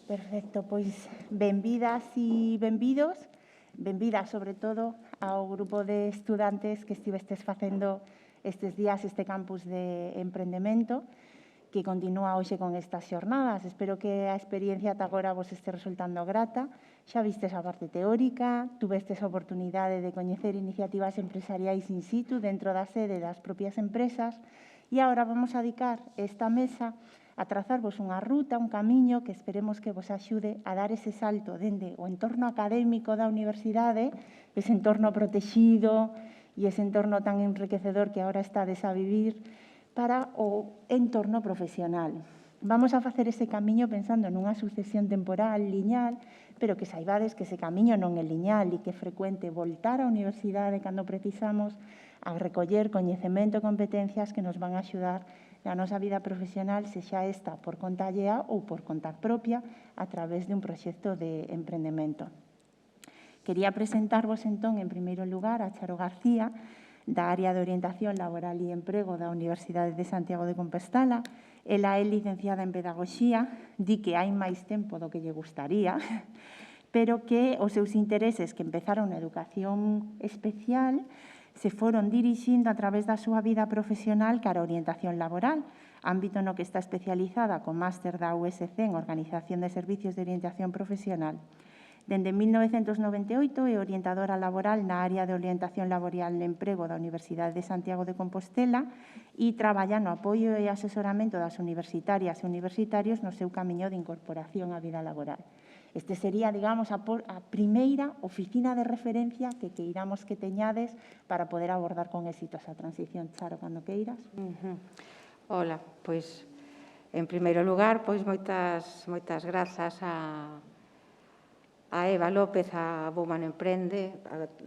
Perfecto, pois benvidas e benvidos, benvidas sobre todo ao grupo de estudantes que estivestes facendo estes días este campus de emprendemento que continúa hoxe con estas xornadas. Espero que a experiencia ata agora vos este resultando grata. Xa vistes a parte teórica, tuvestes a oportunidade de coñecer iniciativas empresariais in situ dentro da sede das propias empresas e agora vamos a dedicar esta mesa a trazarvos unha ruta, un camiño que esperemos que vos axude a dar ese salto dende o entorno académico da universidade, ese entorno protexido e ese entorno tan enriquecedor que agora estades a vivir, para o entorno profesional. Vamos a facer ese camiño pensando nunha sucesión temporal lineal, pero que saibades que ese camiño non é lineal e que é frecuente voltar á universidade cando precisamos a recoller coñecemento e competencias que nos van a axudar na nosa vida profesional, sexa esta por conta allea ou por conta propia, a través de un proxecto de emprendemento. Quería presentarvos, entón, en primeiro lugar, a Charo García, da área de orientación laboral e emprego da Universidade de Santiago de Compostela. Ela é licenciada en Pedagogía, di que hai máis tempo do que lle gustaría, pero que os seus intereses que empezaron na educación especial se foron dirixindo a través da súa vida profesional cara a orientación laboral, ámbito no que está especializada con máster da USC en Organización de Servicios de Orientación Profesional. Dende 1998 é orientadora laboral na área de orientación laboral e emprego da Universidade de Santiago de Compostela e traballa no apoio e asesoramento das universitarias e universitarios no seu camiño de incorporación á vida laboral. Este sería, digamos, a primeira oficina de referencia que queiramos que teñades para poder abordar con éxito esa transición. Charo, cando queiras. Ola, pois, en primeiro lugar, pois moitas grazas a Eva López, a Woman Emprende,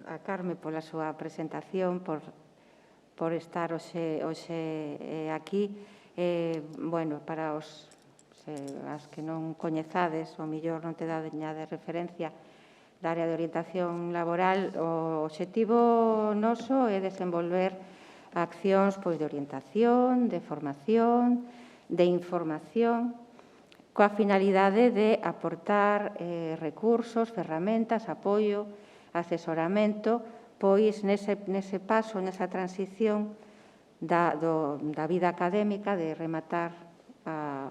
a Carme pola súa presentación, por estar hoxe aquí. Bueno, para as que non coñezades, o millor non te dá de referencia da área de orientación laboral, o obxectivo noso é desenvolver accións de orientación, de formación, de información, coa finalidade de aportar recursos, ferramentas, apoio, asesoramento, pois nese paso, nesa transición da vida académica, de rematar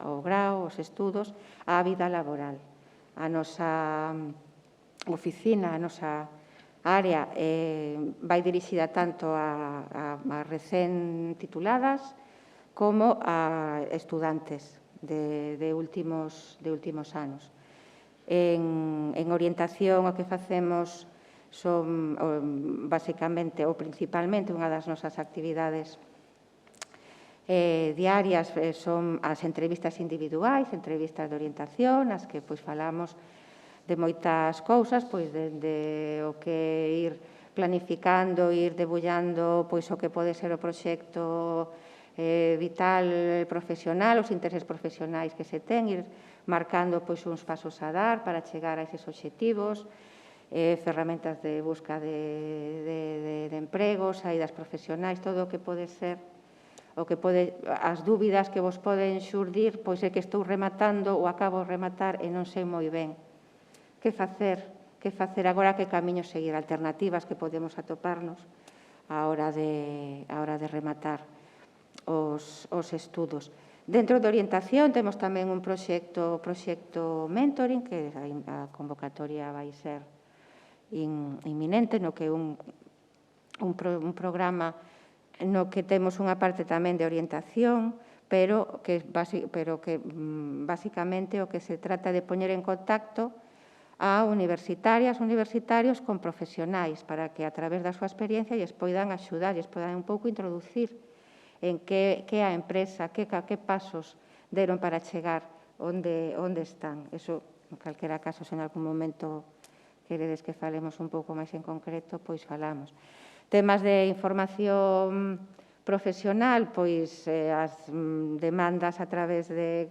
o grao, os estudos, á vida laboral. A nosa oficina, a nosa área vai dirixida tanto a recén tituladas como a estudantes de últimos anos. En orientación, o que facemos son, basicamente, ou principalmente, unha das nosas actividades diarias son as entrevistas individuais, entrevistas de orientación, as que falamos de moitas cousas, dende o que ir planificando, ir debullando o que pode ser o proxecto vital profesional, os intereses profesionais que se ten, ir marcando uns pasos a dar para chegar a eses obxectivos, ferramentas de busca de empregos, saídas profesionais, todo o que pode ser, as dúbidas que vos poden xurdir, é que estou rematando ou acabo de rematar e non sei moi ben que facer agora, que camiño seguir, alternativas que podemos atoparnos á hora de rematar os estudos. Dentro de orientación temos tamén un proxecto mentoring, que a convocatoria vai ser inminente, no que é un programa no que temos unha parte tamén de orientación, pero que basicamente o que se trata de poñer en contacto a universitarias, universitarios con profesionais, para que a través da súa experiencia lles poidan axudar, lles poidan un pouco introducir en que a empresa, que pasos deron para chegar onde están. Eso, en calquera caso, se en algún momento queredes que falemos un pouco máis en concreto, pois falamos. Temas de información profesional, as demandas a través de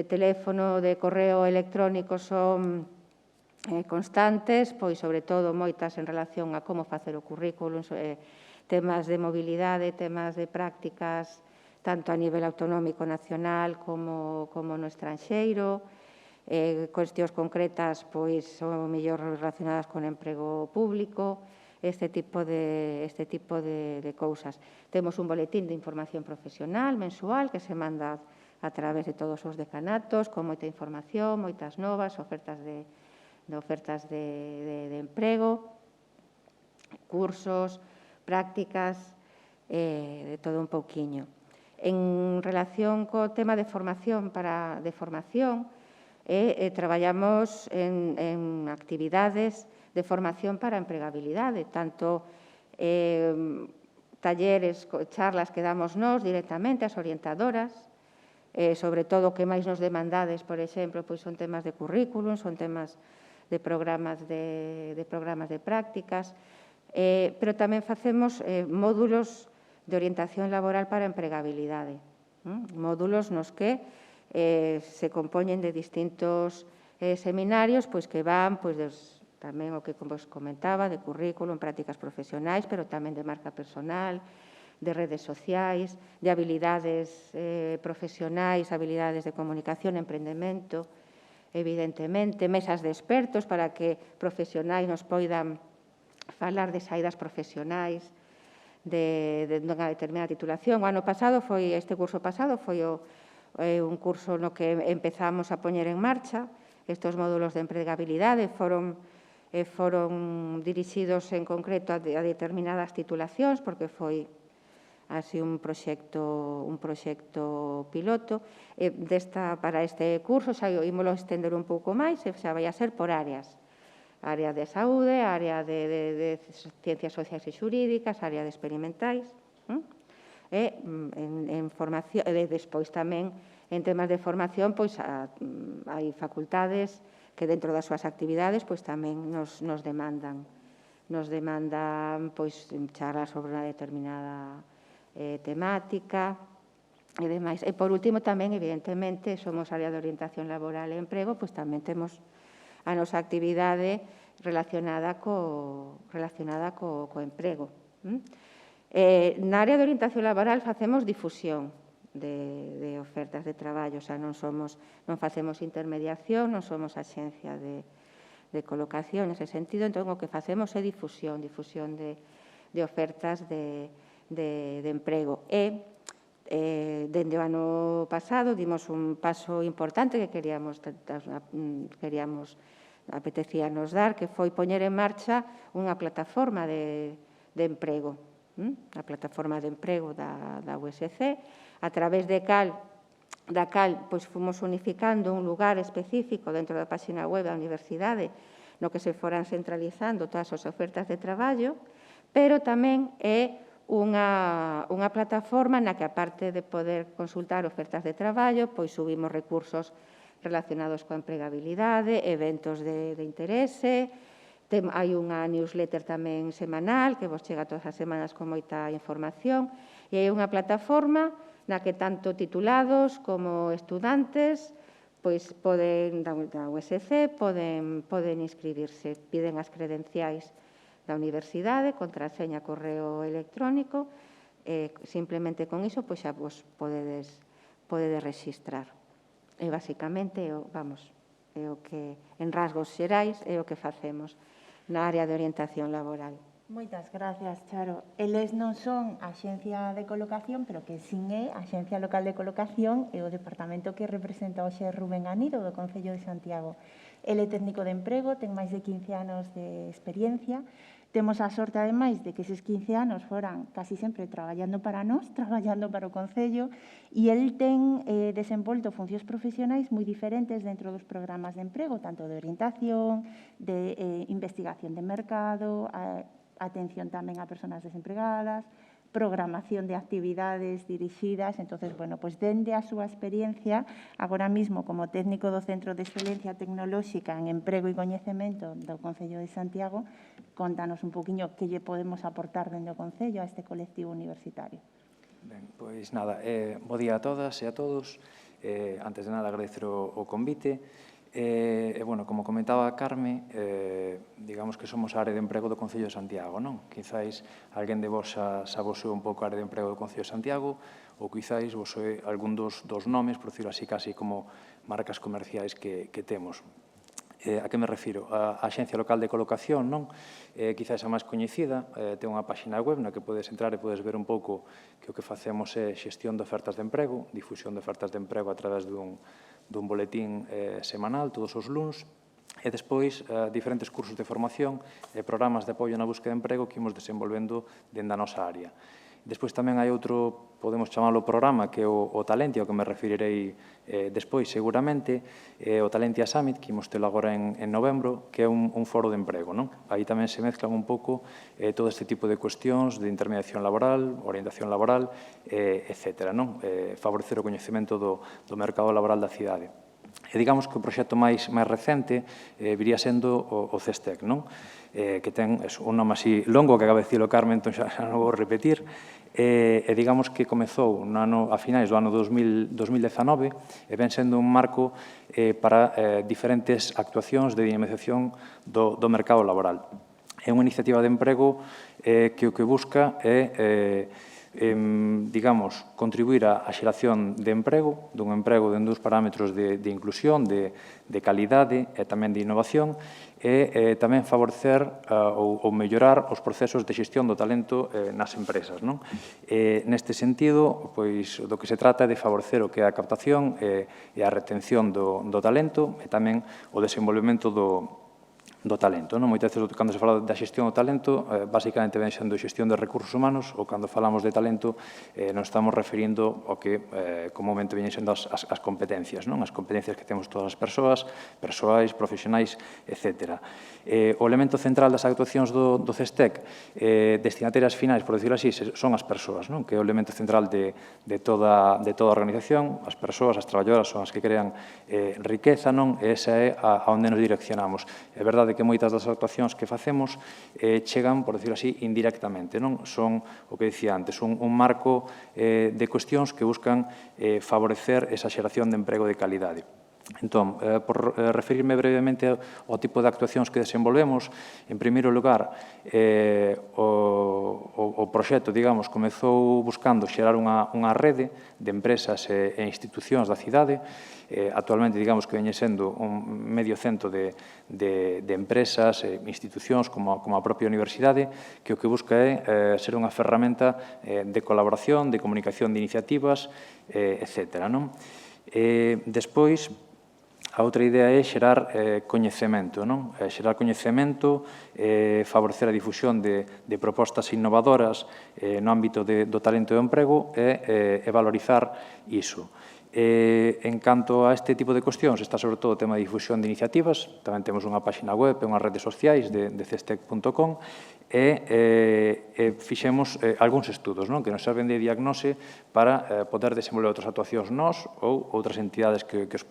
teléfono, de correo electrónico son constantes, sobre todo moitas en relación a como facer o currículum, temas de mobilidade, temas de prácticas, tanto a nivel autonómico nacional como no estranxeiro, cuestións concretas, pois, son mellor relacionadas con emprego público, este tipo de cousas. Temos un boletín de información profesional mensual que se manda a través de todos os decanatos, con moita información, moitas novas, ofertas de emprego, cursos, prácticas, de todo un pouquiño. En relación co tema de formación, traballamos en actividades de formación para a empregabilidade, tanto talleres, charlas que damos nós directamente, as orientadoras, sobre todo o que máis nos demandades, por exemplo, pois son temas de currículum, son temas de programas de prácticas, pero tamén facemos módulos de orientación laboral para a empregabilidade, módulos nos que se compoñen de distintos seminarios pois que van tamén o que vos comentaba, de currículum, prácticas profesionais, pero tamén de marca personal, de redes sociais, de habilidades profesionais, habilidades de comunicación, emprendemento, evidentemente, mesas de expertos para que profesionais nos poidan falar de saídas profesionais de unha determinada titulación. O ano pasado este curso pasado foi un curso no que empezamos a poñer en marcha estes módulos de empregabilidade, foron dirixidos en concreto a determinadas titulacións, porque foi así un proxecto piloto. Para este curso xa ímolo estender un pouco máis, xa vai a ser por áreas. Área de saúde, área de ciencias sociais e xurídicas, área de experimentais. En formación, despois tamén en temas de formación, pois hai facultades que dentro das súas actividades pois tamén nos demandan pois charlas sobre unha determinada temática e demais. E por último tamén, evidentemente, somos área de orientación laboral e emprego, pois tamén temos a nosa actividade relacionada co emprego. Na área de orientación laboral facemos difusión de ofertas de traballo, xa non facemos intermediación, non somos axencia de colocación nese sentido, entón o que facemos é difusión de ofertas de emprego. E dende o ano pasado dimos un paso importante que apetecíanos dar, que foi poñer en marcha unha plataforma de emprego, a plataforma de emprego da USC, a través da cal fomos unificando un lugar específico dentro da página web da universidade no que se foran centralizando todas as ofertas de traballo, pero tamén é unha plataforma na que, aparte de poder consultar ofertas de traballo, pois subimos recursos relacionados coa empregabilidade, eventos de interese, hai unha newsletter tamén semanal que vos chega todas as semanas con moita información, e é unha plataforma na que tanto titulados como estudantes pois da USC poden inscribirse, piden as credenciais da universidade, contraseña, correo electrónico, simplemente con iso pois xa vos podedes rexistrar. E basicamente, é o que en rasgos xerais é o que facemos na área de orientación laboral. Moitas gracias, Charo. Eles non son a Axencia de Colocación, pero que sin é a Axencia Local de Colocación e o departamento que representa hoxe Rubén Anido, do Concello de Santiago. Ele é técnico de emprego, ten máis de 15 anos de experiencia. Temos a sorte, ademais, de que eses 15 anos foran casi sempre traballando para nós, traballando para o Concello, e el ten desenvolto funcións profesionais moi diferentes dentro dos programas de emprego, tanto de orientación, de investigación de mercado, atención tamén a persoas desempregadas, programación de actividades dirixidas. Entonces, bueno, pues dende a súa experiencia, agora mismo como técnico do Centro de Excelencia Tecnolóxica en Emprego e Coñecemento do Concello de Santiago, contanos un poquinho que lle podemos aportar dende o Concello a este colectivo universitario. Ben, pois nada, bo día a todas e a todos. Antes de nada, agradecer o convite. Bueno, como comentaba Carme, digamos que somos a área de emprego do Concello de Santiago, non? Quizáis alguén de vos xa vos un pouco a área de emprego do Concello de Santiago. ou quizáis vos soe algún dos nomes, por decirlo así, casi como marcas comerciais que temos. A que me refiro? A Axencia Local de Colocación, non? Quizás a máis coñecida, ten unha páxina web na que podes entrar e podes ver un pouco que o que facemos é xestión de ofertas de emprego, difusión de ofertas de emprego a través dun boletín semanal todos os luns, e despois diferentes cursos de formación e programas de apoio na búsqueda de emprego que imos desenvolvendo dentro da nosa área. Despois tamén hai outro, podemos chamalo programa, que é o Talentia, ao que me referirei despois seguramente, o Talentia Summit, que imos telo agora en novembro, que é un foro de emprego. Aí tamén se mezclan un pouco todo este tipo de cuestións de intermediación laboral, orientación laboral, etc. Favorecer o coñecemento do mercado laboral da cidade. E digamos que o proxecto máis recente viría sendo o CESTEC, que ten un nome así longo que acaba de dicilo Carmen, entón xa non vou repetir, e digamos que comezou a finais do ano 2019 e ven sendo un marco para diferentes actuacións de dinamización do mercado laboral. É unha iniciativa de emprego que o que busca é digamos, contribuir á xeración de emprego, dun emprego dentro dos parámetros de inclusión, de calidade e tamén de innovación, e tamén favorecer ou mellorar os procesos de xestión do talento nas empresas. Neste sentido, do que se trata é de favorecer o que é a captación e a retención do talento e tamén o desenvolvemento do talento. Moitas veces, cando se fala da xestión do talento, basicamente ven sendo xestión de recursos humanos, ou cando falamos de talento, nos estamos referindo ao que comúnmente veñen sendo as competencias, as competencias que temos todas as persoas, persoais, profesionais, etc. O elemento central das actuacións do CESTEC, destinatarias finais, por decirlo así, son as persoas, que é o elemento central de toda a organización. As persoas, as traballadoras, son as que crean riqueza, e esa é a onde nos direccionamos. É verdade que moitas das actuacións que facemos chegan, por decirlo así, indirectamente. Son, o que dicía antes, un marco de cuestións que buscan favorecer esa xeración de emprego de calidade. Entón, por referirme brevemente ao tipo de actuacións que desenvolvemos, en primeiro lugar, o proxecto, digamos, comezou buscando xerar unha rede de empresas e institucións da cidade. Actualmente, digamos, que veñe sendo un medio cento de empresas e institucións como a propia universidade, que o que busca é ser unha ferramenta de colaboración, de comunicación de iniciativas, etc. Despois, a outra idea é xerar coñecemento, xerar coñecemento, favorecer a difusión de propostas innovadoras no ámbito do talento e do emprego e valorizar iso. En canto a este tipo de cuestións, está sobre todo o tema de difusión de iniciativas, tamén temos unha páxina web e unhas redes sociais de cestec.com, e fixemos algúns estudos que nos serven de diagnose para poder desenvolver outras actuacións nós ou outras entidades que lles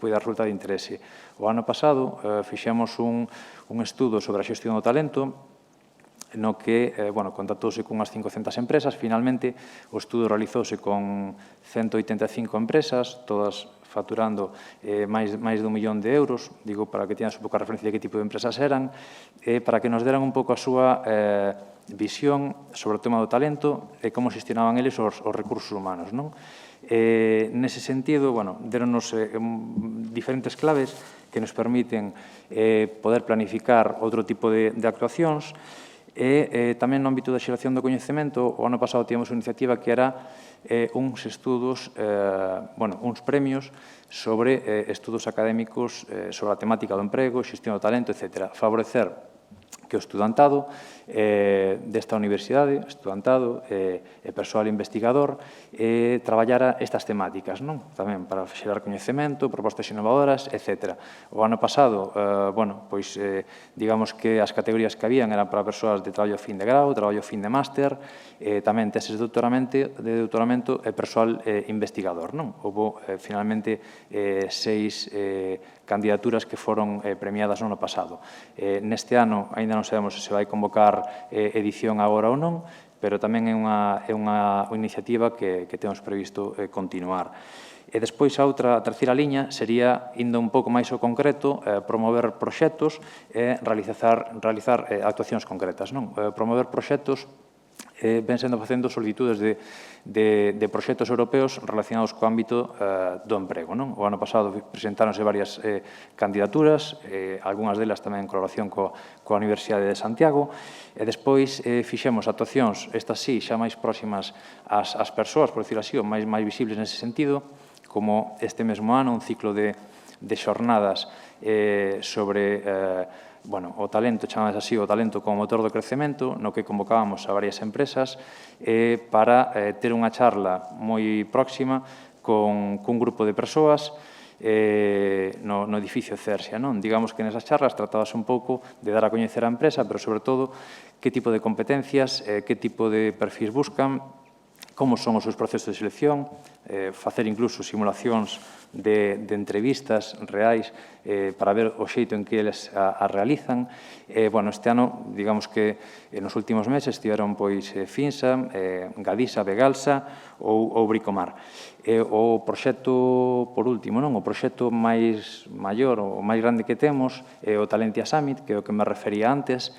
poida resultar de interese. O ano pasado fixemos un estudo sobre a xestión do talento, no que, contactouse con unhas 500 empresas. Finalmente, o estudo realizouse con 185 empresas, todas facturando máis de 1 millón de euros, digo, para que teñan un pouco a referencia de que tipo de empresas eran, para que nos deran un pouco a súa visión sobre o tema do talento e como xestionaban eles os recursos humanos. Nese sentido, deronnos diferentes claves que nos permiten poder planificar outro tipo de actuacións. E tamén no ámbito da xeración do coñecemento, o ano pasado tivemos unha iniciativa que era uns estudos, uns premios sobre estudos académicos sobre a temática do emprego, xestión do talento, etc. Favorecer que o estudantado desta universidade, estudantado e persoal investigador, traballara estas temáticas, tamén para xerar coñecemento, propostas innovadoras, etc. O ano pasado, digamos que as categorías que habían eran para persoas de traballo fin de grau, traballo fin de máster, tamén teses de doutoramento e persoal investigador. Houve, finalmente, 6 candidaturas que foron premiadas no ano pasado. Neste ano, ainda non sabemos se vai convocar edición agora ou non, pero tamén é unha iniciativa que temos previsto continuar. E despois a terceira liña sería, indo un pouco máis ao concreto, promover proxectos e realizar actuacións concretas. Promover proxectos ven sendo facendo solicitudes de proxectos europeos relacionados co ámbito do emprego. O ano pasado presentáronse varias candidaturas, algunhas delas tamén en colaboración coa Universidade de Santiago, e despois fixemos actuacións, estas sí, xa máis próximas ás persoas, por decirlo así, ou máis visibles nese sentido, como este mesmo ano, un ciclo de xornadas sobre o talento, chamamos así, o talento como motor do crecemento, no que convocábamos a varias empresas para ter unha charla moi próxima cun grupo de persoas no edificio Cersia. Digamos que nesas charlas tratábase un pouco de dar a coñecer a empresa, pero sobre todo que tipo de competencias, que tipo de perfis buscan, como son os seus procesos de selección, facer incluso simulacións de entrevistas reais para ver o xeito en que eles a realizan. Este ano, digamos que nos últimos meses estiveron Finsa, Gadisa, Begalsa ou Bricomar. O proxecto, por último, o proxecto máis maior, o máis grande que temos é o Talentia Summit, que é o que me refería antes,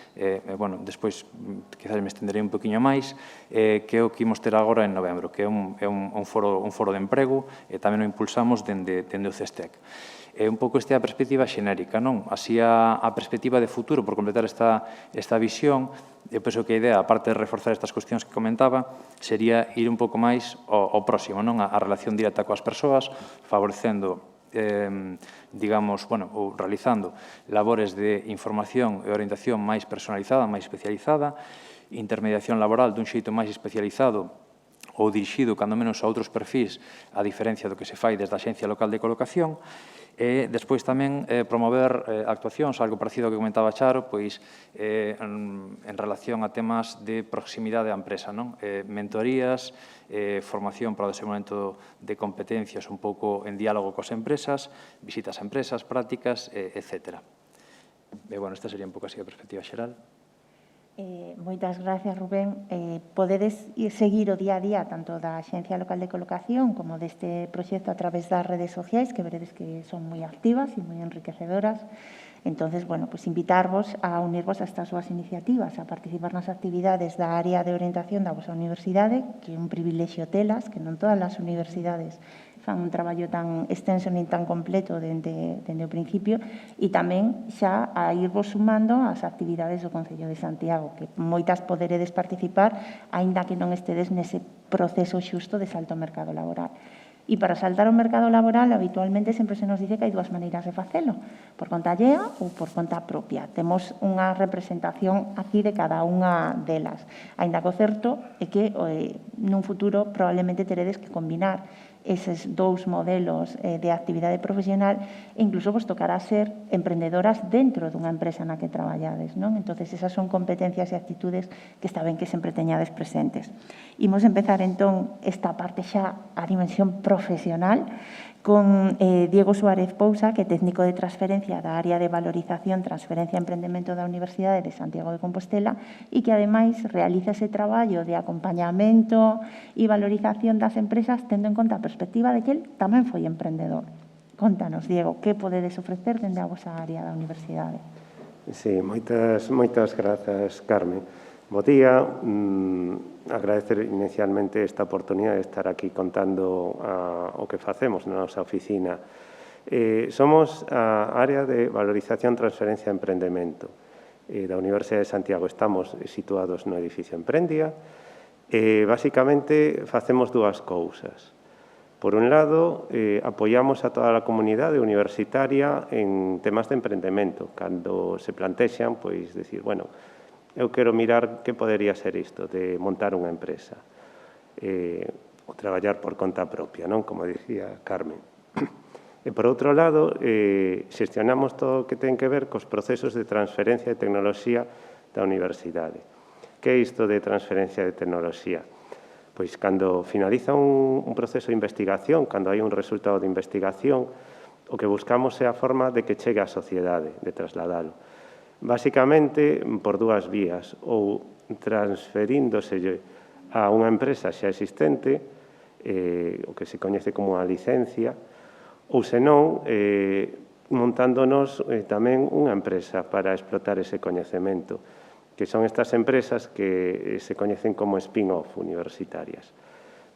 despois quizás me estenderei un poquinho máis, que é o que imos ter agora en novembro, que é un foro de emprego, e tamén o impulsamos dende o CESTEC. Un pouco esta é a perspectiva xenérica, así a perspectiva de futuro, por completar esta visión, eu penso que a idea, aparte de reforzar estas cuestións que comentaba, sería ir un pouco máis ao próximo, a relación directa coas persoas, favorecendo, digamos, ou realizando labores de información e orientación máis personalizada, máis especializada, intermediación laboral dun xeito máis especializado ou dirixido, cando menos, a outros perfis, a diferencia do que se fai desde a Axencia Local de Colocación, e despois tamén promover actuacións, algo parecido ao que comentaba Charo, en relación a temas de proximidade á empresa, mentorías, formación para o desenvolvemento de competencias un pouco en diálogo coas empresas, visitas a empresas, prácticas, etc. Esta sería un pouco así a perspectiva xeral. Moitas gracias, Rubén. Podedes seguir o día a día tanto da Axencia Local de Colocación como deste proxecto a través das redes sociais, que veredes que son moi activas e moi enriquecedoras. Entonces, invitarvos a unirvos a estas súas iniciativas, a participar nas actividades da área de orientación da vosa universidade, que é un privilexio telas, que non todas as universidades fan un traballo tan extenso nin tan completo dende o principio, e tamén xa a irvos sumando ás actividades do Concello de Santiago, que moitas poderedes participar, aínda que non estedes nese proceso xusto de salto ao mercado laboral. E para saltar ao mercado laboral, habitualmente sempre se nos dice que hai dúas maneiras de facelo, por conta allea ou por conta propia. Temos unha representación aquí de cada unha delas. Aínda que o certo é que nun futuro probablemente teredes que combinar eses dous modelos de actividade profesional e incluso vos tocará ser emprendedoras dentro dunha empresa na que traballades. Entón, esas son competencias e actitudes que está ben que sempre teñades presentes. Imos empezar, entón, esta parte xa a dimensión profesional con Diego Suárez Pousa, que é técnico de transferencia da área de valorización, transferencia e emprendemento da Universidade de Santiago de Compostela e que, ademais, realiza ese traballo de acompañamento e valorización das empresas tendo en conta a perspectiva de que el tamén foi emprendedor. Contanos, Diego, que podedes ofrecer dende a vosa área da Universidade? Sí, moitas grazas, Carmen. Bo día, agradecer inicialmente esta oportunidade de estar aquí contando o que facemos na nosa oficina. Somos a área de valorización, transferencia e emprendemento da Universidade de Santiago. Estamos situados no edificio Emprendia e, basicamente, facemos dúas cousas. Por un lado, apoiamos a toda a comunidade universitaria en temas de emprendemento. Cando se plantexan, pois, decir, bueno, eu quero mirar que podería ser isto de montar unha empresa ou traballar por conta propia, como dicía Carmen. E, por outro lado, xestionamos todo o que ten que ver cos procesos de transferencia de tecnoloxía da universidade. Que é isto de transferencia de tecnoloxía? Pois, cando finaliza un proceso de investigación, cando hai un resultado de investigación, o que buscamos é a forma de que chegue á sociedade, de trasladalo. Básicamente, por dúas vías, ou transferíndoselle a unha empresa xa existente, o que se coñece como a licencia, ou senón, montándonos tamén unha empresa para explotar ese coñecemento. que son estas empresas que se coñecen como spin-off universitarias.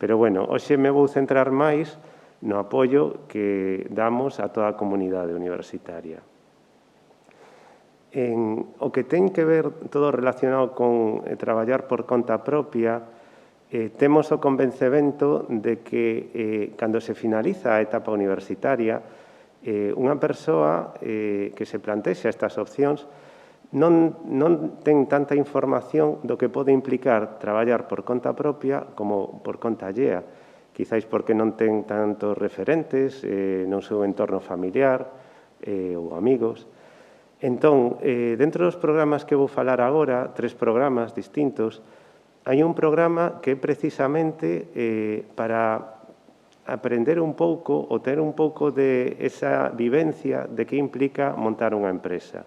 Pero, bueno, hoxe me vou centrar máis no apoio que damos a toda a comunidade universitaria. O que ten que ver todo relacionado con traballar por conta propia, temos o convencemento de que cando se finaliza a etapa universitaria, unha persoa que se plantexa estas opcións non ten tanta información do que pode implicar traballar por conta propia como por conta allea, quizáis porque non ten tantos referentes no seu entorno familiar ou amigos. Entón, dentro dos programas que vou falar agora, 3 programas distintos, hai un programa que é precisamente para aprender un pouco ou ter un pouco de esa vivencia de que implica montar unha empresa.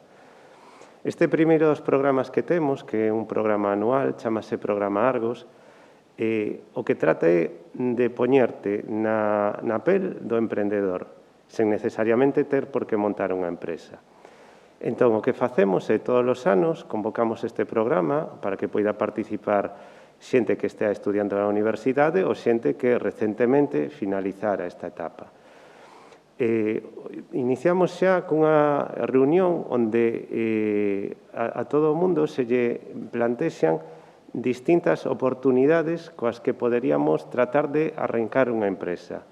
Este primeiro dos programas que temos, que é un programa anual, chamase Programa Argos, o que trata é de poñerte na pel do emprendedor, sen necesariamente ter por que montar unha empresa. Entón, o que facemos é, todos os anos, convocamos este programa para que poida participar xente que estea estudiando na universidade ou xente que recentemente finalizara esta etapa. Iniciamos xa cunha reunión onde a todo o mundo se lle plantexan distintas oportunidades coas que poderíamos tratar de arrancar unha empresa.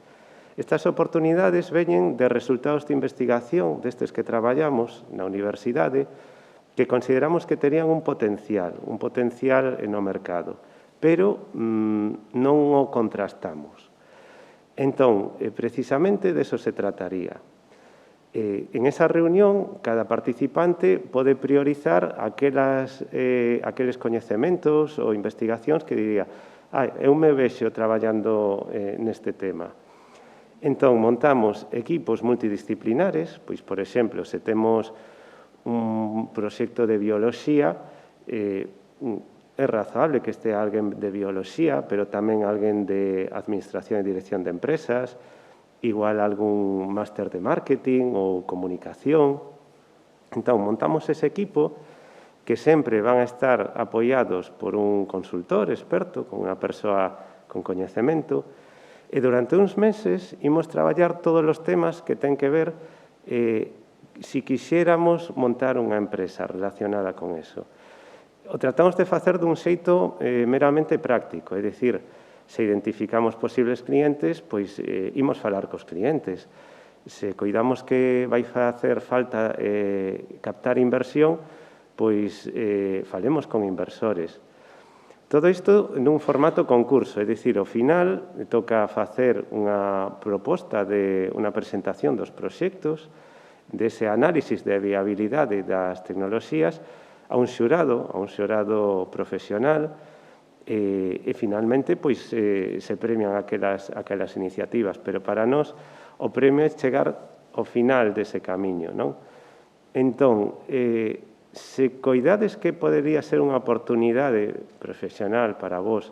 Estas oportunidades veñen de resultados de investigación destes que traballamos na universidade que consideramos que terían un potencial no mercado, pero non o contrastamos. Entón, precisamente de eso se trataría. En esa reunión, cada participante pode priorizar aqueles coñecementos ou investigacións que diría eu me vexo traballando neste tema. Entón, montamos equipos multidisciplinares, pois, por exemplo, se temos un proxecto de bioloxía, é razonable que estea alguén de bioloxía, pero tamén alguén de administración e dirección de empresas, igual algún máster de marketing ou comunicación. Entón, montamos ese equipo que sempre van a estar apoiados por un consultor experto, con unha persoa con coñecemento, e durante uns meses imos traballar todos os temas que ten que ver se quixéramos montar unha empresa relacionada con eso. O tratamos de facer dun xeito meramente práctico, é dicir, se identificamos posibles clientes, pois imos falar cos clientes. Se coidamos que vai facer falta captar inversión, pois falemos con inversores. Todo isto nun formato concurso, é dicir, ao final toca facer unha proposta de unha presentación dos proxectos, dese análisis de viabilidade das tecnoloxías, a un xurado profesional e finalmente pois se premian aquelas iniciativas, pero para nós o premio é chegar ao final dese camiño, non? Entón, se coidades que podería ser unha oportunidade profesional para vos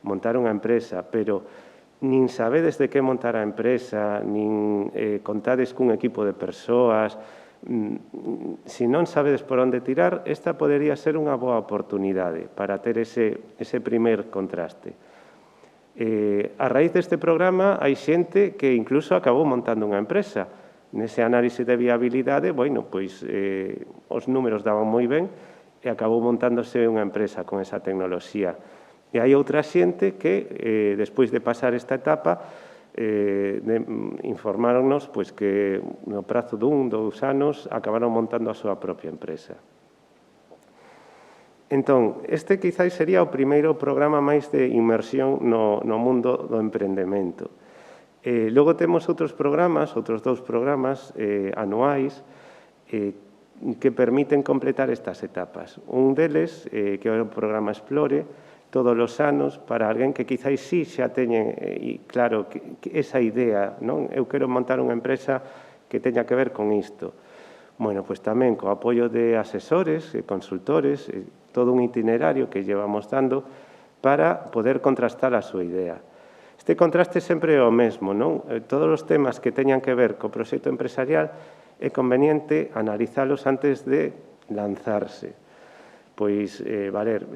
montar unha empresa, pero nin sabedes de que montar a empresa, nin contades cun equipo de persoas, se non sabedes por onde tirar, esta podería ser unha boa oportunidade para ter ese primer contraste. A raíz deste programa hai xente que incluso acabou montando unha empresa. Nese análise de viabilidade, bueno, pois os números daban moi ben e acabou montándose unha empresa con esa tecnoloxía. E hai outra xente que, despois de pasar esta etapa, informáronnos pois, que no prazo dun, 2 anos, acabaron montando a súa propia empresa. Entón, este quizáis sería o primeiro programa máis de inmersión no mundo do emprendemento. Logo temos outros programas, outros 2 programas anuais que permiten completar estas etapas. Un deles, que é o programa Explore, todos os anos, para alguén que quizáis sí xa teñen claro esa idea, non? Eu quero montar unha empresa que teña que ver con isto. Bueno, pois tamén co apoio de asesores, consultores, todo un itinerario que llevamos dando para poder contrastar a súa idea. Este contraste sempre é o mesmo, non? Todos os temas que teñan que ver co proxecto empresarial é conveniente analizalos antes de lanzarse. pois, valer,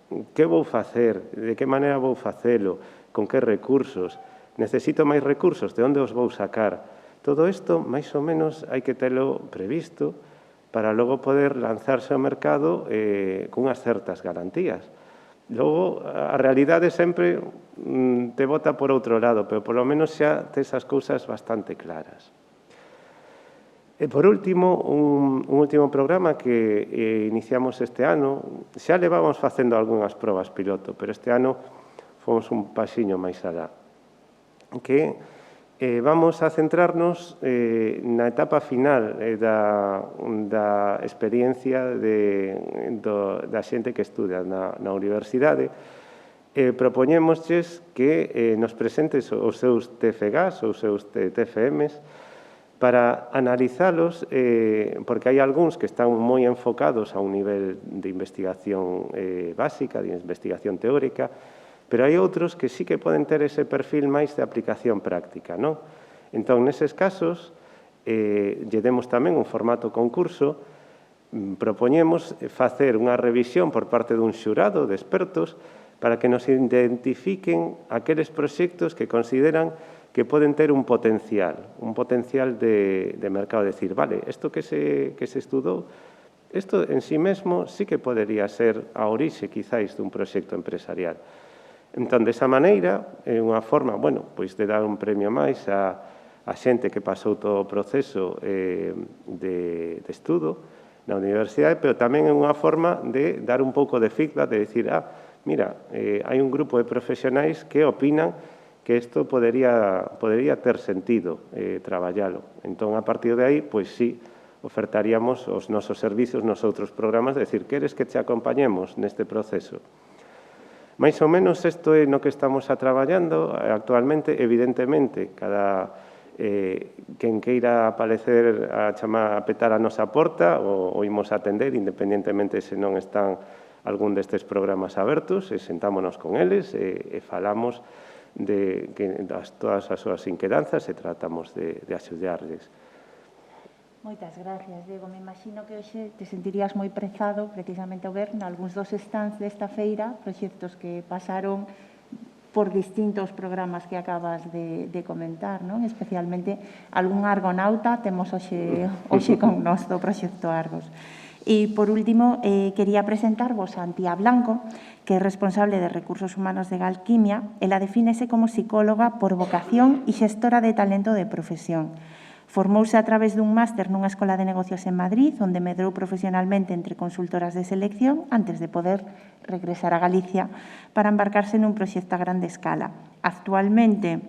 que vou facer, de que maneira vou facelo, con que recursos, necesito máis recursos, de onde os vou sacar. Todo isto, máis ou menos, hai que telo previsto para logo poder lanzarse ao mercado cunhas certas garantías. Logo, a realidade sempre te bota por outro lado, pero polo menos xa tes as cousas bastante claras. E, por último, un último programa que iniciamos este ano, xa levamos facendo algunhas probas piloto, pero este ano fomos un pasiño máis alá, que vamos a centrarnos na etapa final da experiencia da xente que estuda na universidade. Propoñémoslles que nos presentes os seus TFGAs, os seus TFMs, para analizalos, porque hai algúns que están moi enfocados a un nivel de investigación básica, de investigación teórica, pero hai outros que sí que poden ter ese perfil máis de aplicación práctica, non? Entón, neses casos, lle demos tamén un formato concurso, propoñemos facer unha revisión por parte dun xurado de expertos para que nos identifiquen aqueles proxectos que consideran que poden ter un potencial de mercado. Decir, vale, isto que se estudou, isto en sí mesmo sí que podería ser a orixe, quizáis, dun proxecto empresarial. Entón, desa maneira, é unha forma, bueno, pois de dar un premio máis a xente que pasou todo o proceso de estudo na universidade, pero tamén é unha forma de dar un pouco de feedback, de decir, mira, hai un grupo de profesionais que opinan que isto podería ter sentido traballalo. Entón, a partir de aí, pois sí, ofertaríamos os nosos servizos nos outros programas, de decir, queres que te acompañemos neste proceso? Mais ou menos isto é no que estamos traballando actualmente. Evidentemente, quen queira aparecer a petar a nosa porta o imos atender, independentemente se non están algún destes programas abertos, e sentámonos con eles e falamos de todas as súas inquedanzas e tratamos de axudarles. Moitas gracias, Diego. Me imagino que hoxe te sentirías moi prezado precisamente ao ver nalgúns dos stands desta feira proxectos que pasaron por distintos programas que acabas de comentar, non? Especialmente algún argonauta temos hoxe con nos do proxecto Argos. E, por último, quería presentarvos a Antía Blanco, que é responsable de Recursos Humanos de Galquimia. Ela defínese como psicóloga por vocación e xestora de talento de profesión. Formouse a través dun máster nunha escola de negocios en Madrid, onde medrou profesionalmente entre consultoras de selección antes de poder regresar a Galicia para embarcarse nun proxecto a grande escala. Actualmente,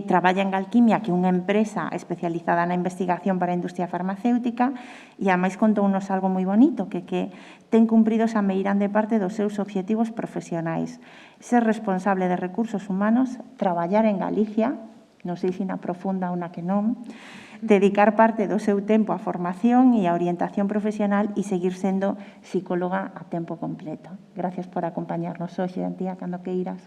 traballa en Galquimia, que é unha empresa especializada na investigación para a industria farmacéutica, e ademais contounos algo moi bonito, que ten cumpridos a meirande parte dos seus obxectivos profesionais. Ser responsable de recursos humanos, traballar en Galicia, non sei se na profunda ou na que non, dedicar parte do seu tempo á formación e á orientación profesional e seguir sendo psicóloga a tempo completo. Gracias por acompañarnos hoxe, Antía, cando que irás.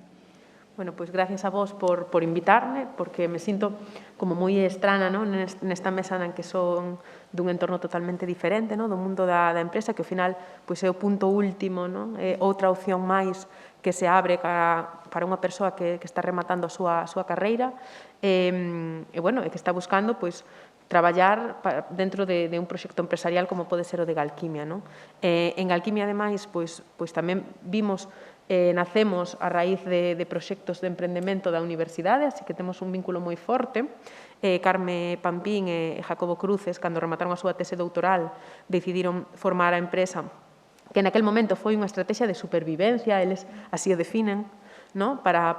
Bueno, pois gracias a vos por invitarme, porque me sinto como moi estrana, non, nesta mesa na que son dun entorno totalmente diferente, non, do mundo da empresa, que ao final pois é o punto último, non, é outra opción máis que se abre para unha persoa que está rematando a súa carreira e bueno, que está buscando pois traballar dentro de un proxecto empresarial como pode ser o de Galquimia, non? En Galquimia, ademais, pois tamén vimos nacemos a raíz de proxectos de emprendemento da universidade, así que temos un vínculo moi forte. Carme Pampín e Jacobo Cruces, cando remataron a súa tese doutoral, decidiron formar a empresa que naquel momento foi unha estrategia de supervivencia, eles así o definen, non? Para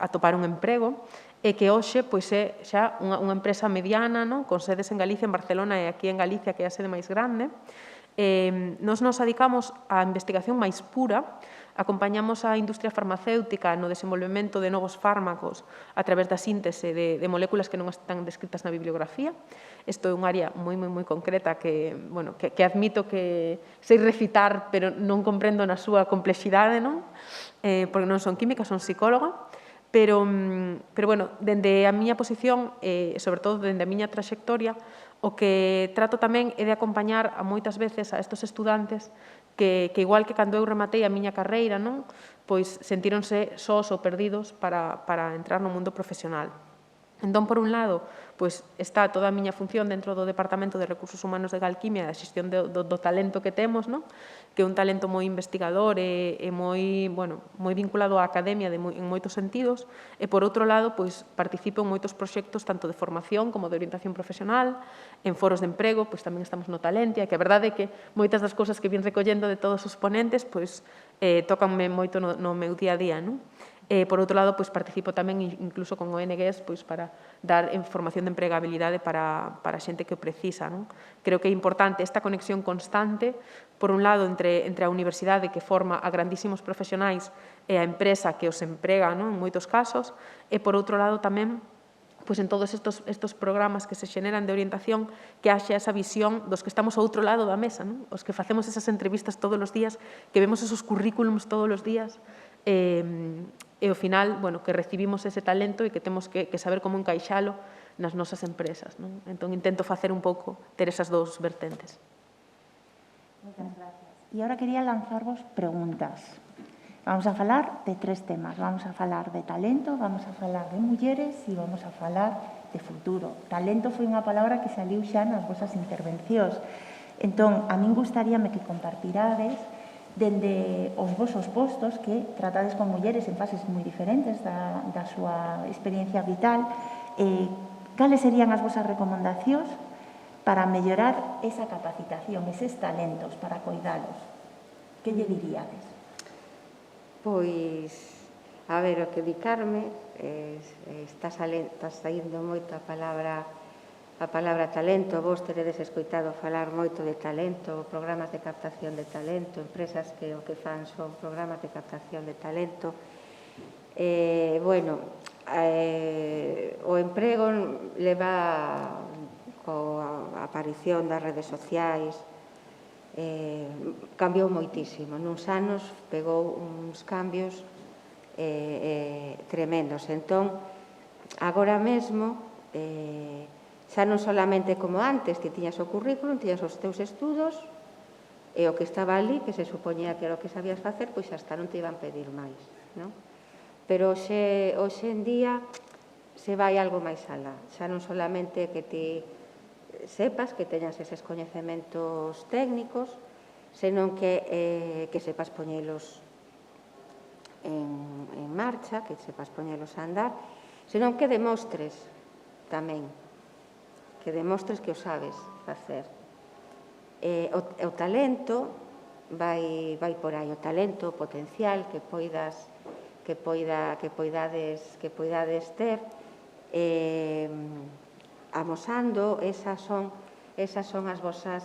atopar un emprego, e que hoxe pois, é xa unha empresa mediana, non? Con sedes en Galicia, en Barcelona e aquí en Galicia, que é a sede máis grande. Nos dedicamos á investigación máis pura, acompañamos a industria farmacéutica no desenvolvemento de novos fármacos a través da síntese de moléculas que non están descritas na bibliografía. Isto é un área moi concreta que admito que sei recitar, pero non comprendo na súa complexidade, non? Porque non son química, son psicóloga, pero bueno, dende a miña posición, sobre todo dende a miña traxectoria, o que trato tamén é de acompañar a moitas veces a estes estudantes que igual que cando eu rematei a miña carreira, non? Pois sentíronse sós ou perdidos para entrar no mundo profesional. Entón, por un lado, pois está toda a miña función dentro do Departamento de Recursos Humanos de Galquimia, da xestión do talento que temos, non? Que é un talento moi investigador e moi vinculado á academia en moitos sentidos, e, por outro lado, pois participo en moitos proxectos tanto de formación como de orientación profesional, en foros de emprego, pois tamén estamos no Talentia, que a verdade é que moitas das cousas que vin recollendo de todos os ponentes, pois tócanme moito no meu día a día, non? Por outro lado, pois, participo tamén incluso con ONGs pois, para dar formación de empregabilidade para a xente que o precisa. Non? Creo que é importante esta conexión constante, por un lado, entre a universidade que forma a grandísimos profesionais e a empresa que os emprega non? En moitos casos, e por outro lado tamén pois en todos estes programas que se xeneran de orientación, que haxa esa visión dos que estamos ao outro lado da mesa, non? Os que facemos esas entrevistas todos os días, que vemos esos currículums todos os días, e ao final, que recibimos ese talento e que temos que saber como encaixalo nas nosas empresas. Non? Entón, intento facer un pouco, ter esas dous vertentes. Moitas gracias. E agora quería lanzarvos preguntas. Vamos a falar de 3 temas. Vamos a falar de talento, vamos a falar de mulleres e vamos a falar de futuro. Talento foi unha palabra que saliu xa nas vosas intervencións. Entón, a min gustaríame que compartirades dende os vosos postos que tratades con mulleres en fases moi diferentes da súa experiencia vital, cales serían as vosas recomendacións para mellorar esa capacitación, eses talentos, para coidalos? Que lle diríades? Pois, a ver, o que di Carme, está saindo moito a palabra talento. Vos teredes escoitado falar moito de talento, programas de captación de talento, empresas que o que fan son programas de captación de talento. O emprego leva coa aparición das redes sociais, cambiou moitísimo. Nuns anos pegou uns cambios tremendos. Entón, agora mesmo, xa non solamente como antes, ti tiñas o currículum, tiñas os teus estudos, e o que estaba ali, que se supoñía que era o que sabías facer, pois hasta non te iban pedir máis. Non? Pero hoxe en día se vai algo máis alá. Xa non solamente que ti sepas, que teñas eses coñecementos técnicos, senón que sepas poñelos en marcha, que sepas poñelos a andar, senón que demostres tamén, que demostres que o sabes facer. O talento vai por aí, o talento potencial que poidades ter, amosando, esas son as vosas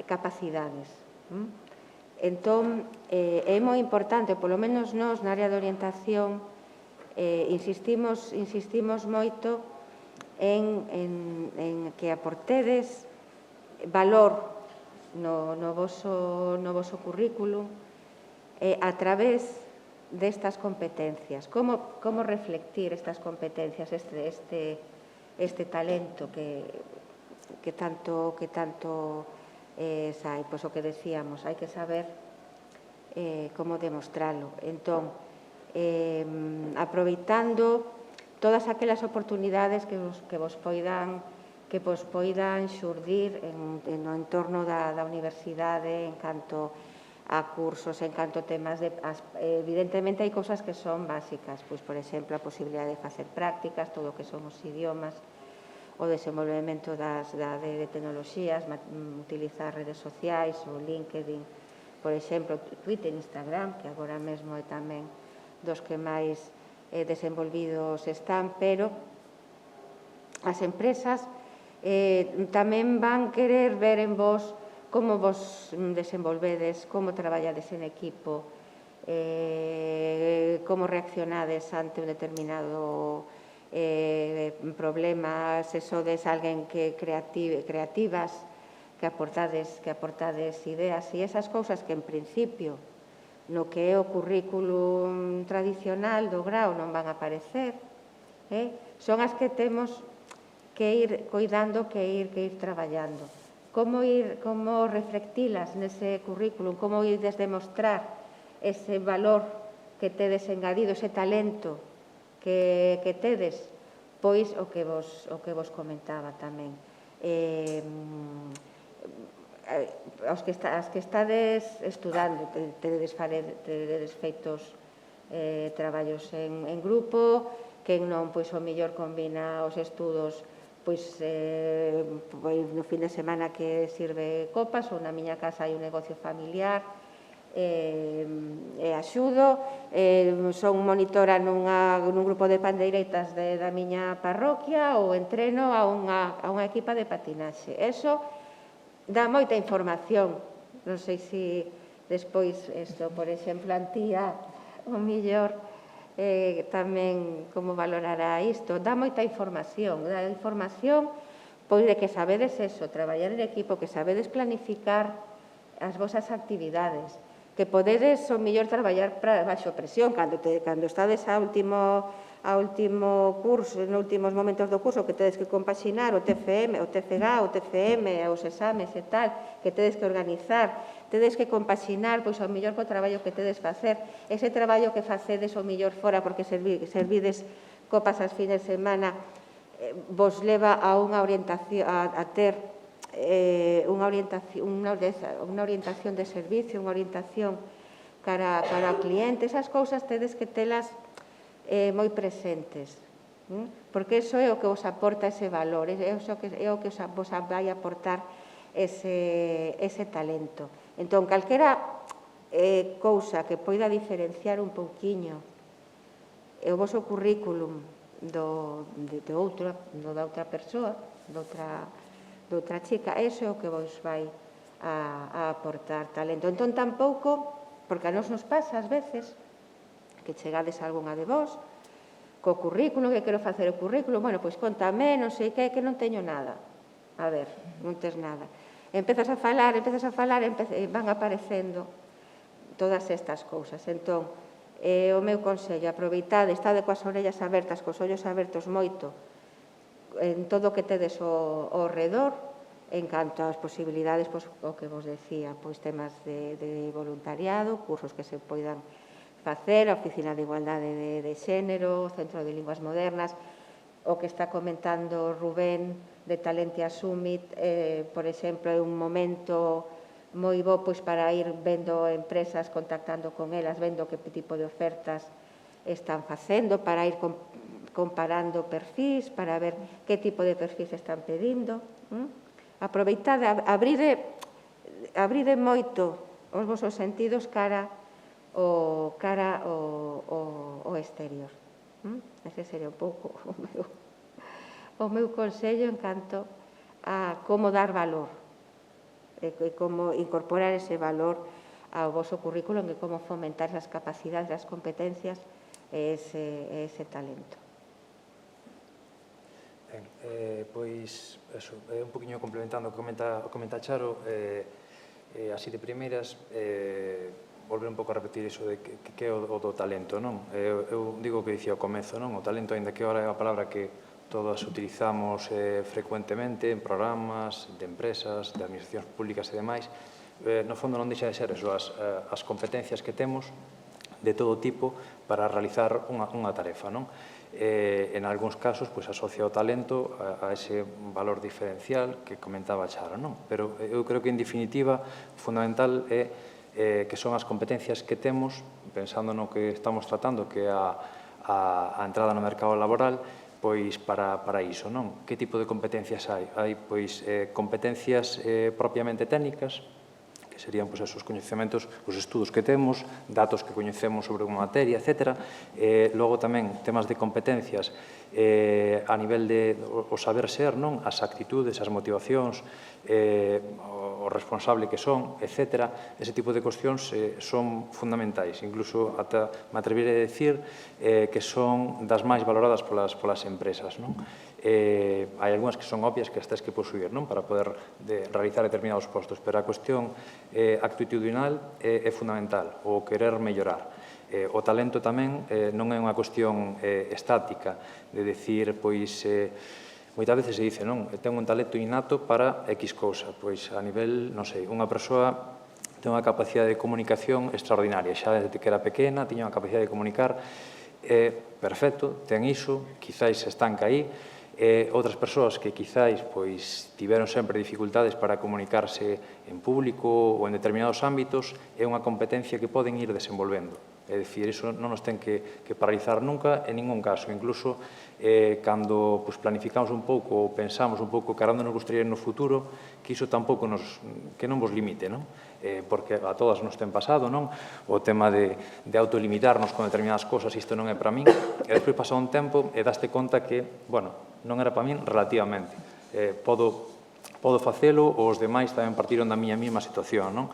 capacidades. Entón, é moi importante, polo menos nós na área de orientación, insistimos moito en que aportedes valor no voso currículum a través destas competencias. Como reflectir estas competencias, este talento que tanto sai? Pois o que decíamos, hai que saber como demostralo. Entón, aproveitando todas aquelas oportunidades que vos poidan xurdir no entorno da universidade en canto a cursos, en canto a temas evidentemente hai cousas que son básicas, pois por exemplo a posibilidade de facer prácticas, todo o que son os idiomas, o desenvolvemento de tecnoloxías, utilizar redes sociais, o LinkedIn, por exemplo, Twitter, Instagram, que agora mesmo é tamén dos que máis desenvolvidos están, pero as empresas tamén van querer ver en vos como vos desenvolvedes, como traballades en equipo, como reaccionades ante un determinado problema, se sodes alguén que creativas, que aportades ideas, e esas cousas que en principio no que é o currículum tradicional do grao non van a aparecer. Son as que temos que ir coidando, que ir traballando. Como reflectilas nese currículum, como irdes demostrar ese valor que tedes engadido, ese talento que tedes, pois o que vos comentaba tamén. As que estades estudando, tedes feitos traballos en grupo, quen non, pois, o mellor combina os estudos no fin de semana que sirve copas, ou na miña casa hai un negocio familiar, e axudo, son monitora nun grupo de pandeiretas da miña parroquia ou entreno a unha equipa de patinaxe. Eso dá moita información. Non sei se despois, por exemplo, Antía, o mellor, tamén como valorará isto. Dá moita información. Dá información de que sabedes eso, traballar en equipo, que sabedes planificar as vosas actividades, que podedes o mellor traballar baixo presión cando estades a último curso, nos últimos momentos do curso, que tedes que compaxinar o TFM, o TFG, o TFM, os exames e tal, que tedes que organizar, tedes que compaxinar, pois, o mellor co traballo que tedes facer, ese traballo que facedes o mellor fora porque servides copas as fines de semana, vos leva a unha orientación, a ter unha orientación de servicio, unha orientación cara ao cliente. Esas cousas tedes que telas moi presentes, porque iso é o que vos aporta ese valor, é o que vos vai aportar ese talento. Entón, calquera cousa que poida diferenciar un pouquiño o voso currículum da outra persoa, da outra chica, iso é o que vos vai a aportar talento. Entón, tampouco, porque a nos pasa ás veces, que chegades a algunha de vos, co currículum, que quero facer o currículum, bueno, pois contame, non sei que non teño nada. A ver, non tes nada. Empezas a falar, van aparecendo todas estas cousas. Entón, o meu consello, aproveitade, estade coas orellas abertas, cos ollos abertos moito, en todo o que tedes ao redor, en canto ás posibilidades, o que vos decía, temas de voluntariado, cursos que se poidan facer, a Oficina de Igualdade de Xénero, o Centro de Linguas Modernas, o que está comentando Rubén de Talentia Summit, por exemplo, é un momento moi bo para ir vendo empresas, contactando con elas, vendo que tipo de ofertas están facendo, para ir comparando perfis, para ver que tipo de perfis están pedindo. Aproveitade, abride moito os vosos sentidos cara ao exterior. Ese sería un pouco o meu consello en canto a como dar valor e como incorporar ese valor ao voso currículum e como fomentar as capacidades, as competencias e ese talento. Ben, pois, eso, un poquinho complementando o que comenta Charo, así de primeiras, volver un pouco a repetir iso de que é o do talento, non? Eu digo o que dicía ao comezo, non? O talento, ainda que ahora é a palabra que todas utilizamos frecuentemente en programas de empresas, de administracións públicas e demais, no fondo non deixa de ser eso, as competencias que temos de todo tipo para realizar unha tarefa, non? En algúns casos, asocia o talento a ese valor diferencial que comentaba Charo, non? Pero eu creo que, en definitiva, fundamental é que son as competencias que temos, pensando no que estamos tratando, que é a entrada no mercado laboral, pois para iso, non? Que tipo de competencias hai? Hai, pois, competencias propiamente técnicas, que serían, pois, esos coñecementos, os estudos que temos, datos que coñecemos sobre unha materia, etc. Logo tamén temas de competencias a nivel de o saber ser, non? As actitudes, as motivacións, o responsable que son, etc. Ese tipo de cuestións son fundamentais. Incluso ata me atreviré a decir que son das máis valoradas polas empresas, non? Hai algunhas que son obvias que as tens que posuir, non? Para poder realizar determinados postos, pero a cuestión actitudinal é fundamental, o querer mellorar. O talento tamén non é unha cuestión estática, de decir, pois, moitas veces se dice, non, ten un talento innato para X cousa, pois a nivel, non sei, unha persoa ten unha capacidade de comunicación extraordinaria, xa desde que era pequena, tiña unha capacidade de comunicar, perfecto, ten iso, quizáis se estanca aí, outras persoas que quizáis pois tiveron sempre dificultades para comunicarse en público ou en determinados ámbitos, é unha competencia que poden ir desenvolvendo. É dicir, iso non nos ten que paralizar nunca en ningún caso, incluso cando planificamos un pouco ou pensamos un pouco cara onde nos gustaría no futuro, que iso tampouco que non vos limite, non? Porque a todas nos ten pasado, non? O tema de autolimitarnos con determinadas cosas, isto non é para min, e despois pasa un tempo e daste conta que, bueno, non era para min relativamente. Podo facelo, ou os demais tamén partiron da miña mesma situación, non?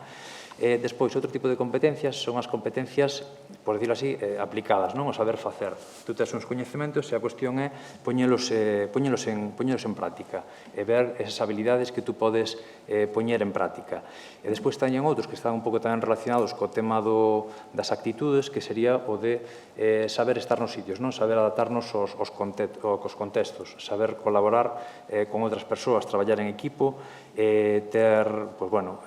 Despois, outro tipo de competencias son as competencias, por decirlo así, aplicadas, non? O saber facer. Tú tes uns coñecementos e a cuestión é poñelos en práctica e ver esas habilidades que tú podes poñer en práctica. E despois teñen outros que están un pouco tamén relacionados co tema das actitudes, que sería o de saber estar nos sitios, non? Saber adaptarnos aos contextos, saber colaborar con outras persoas, traballar en equipo, ter, pois, bueno,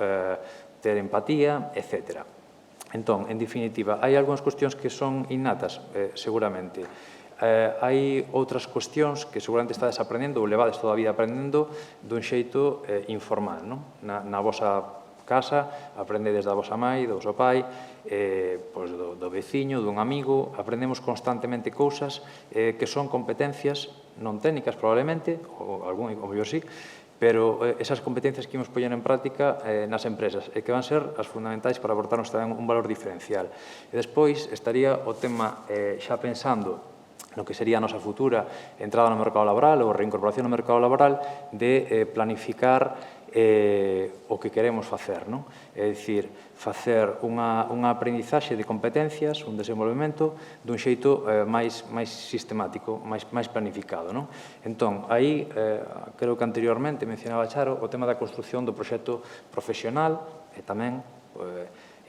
ter empatía, etc. Entón, en definitiva, hai algunhas cuestións que son innatas, seguramente. Hai outras cuestións que seguramente estades aprendendo ou levades toda a vida aprendendo dun xeito informal, non? Na vosa casa, aprendedes da vosa mãe, do voso pai, do veciño, dun amigo, aprendemos constantemente cousas que son competencias non técnicas probablemente, ou mellor sí, pero esas competencias que imos poñer en práctica nas empresas e que van ser as fundamentais para aportarnos tamén un valor diferencial. E despois estaría o tema, xa pensando no que sería a nosa futura entrada no mercado laboral ou reincorporación no mercado laboral, de planificar o que queremos facer, non? É dicir, facer unha aprendizaxe de competencias, un desenvolvemento dun xeito máis sistemático, máis planificado, non? Entón, aí, creo que anteriormente mencionaba Charo, o tema da construción do proxecto profesional e tamén,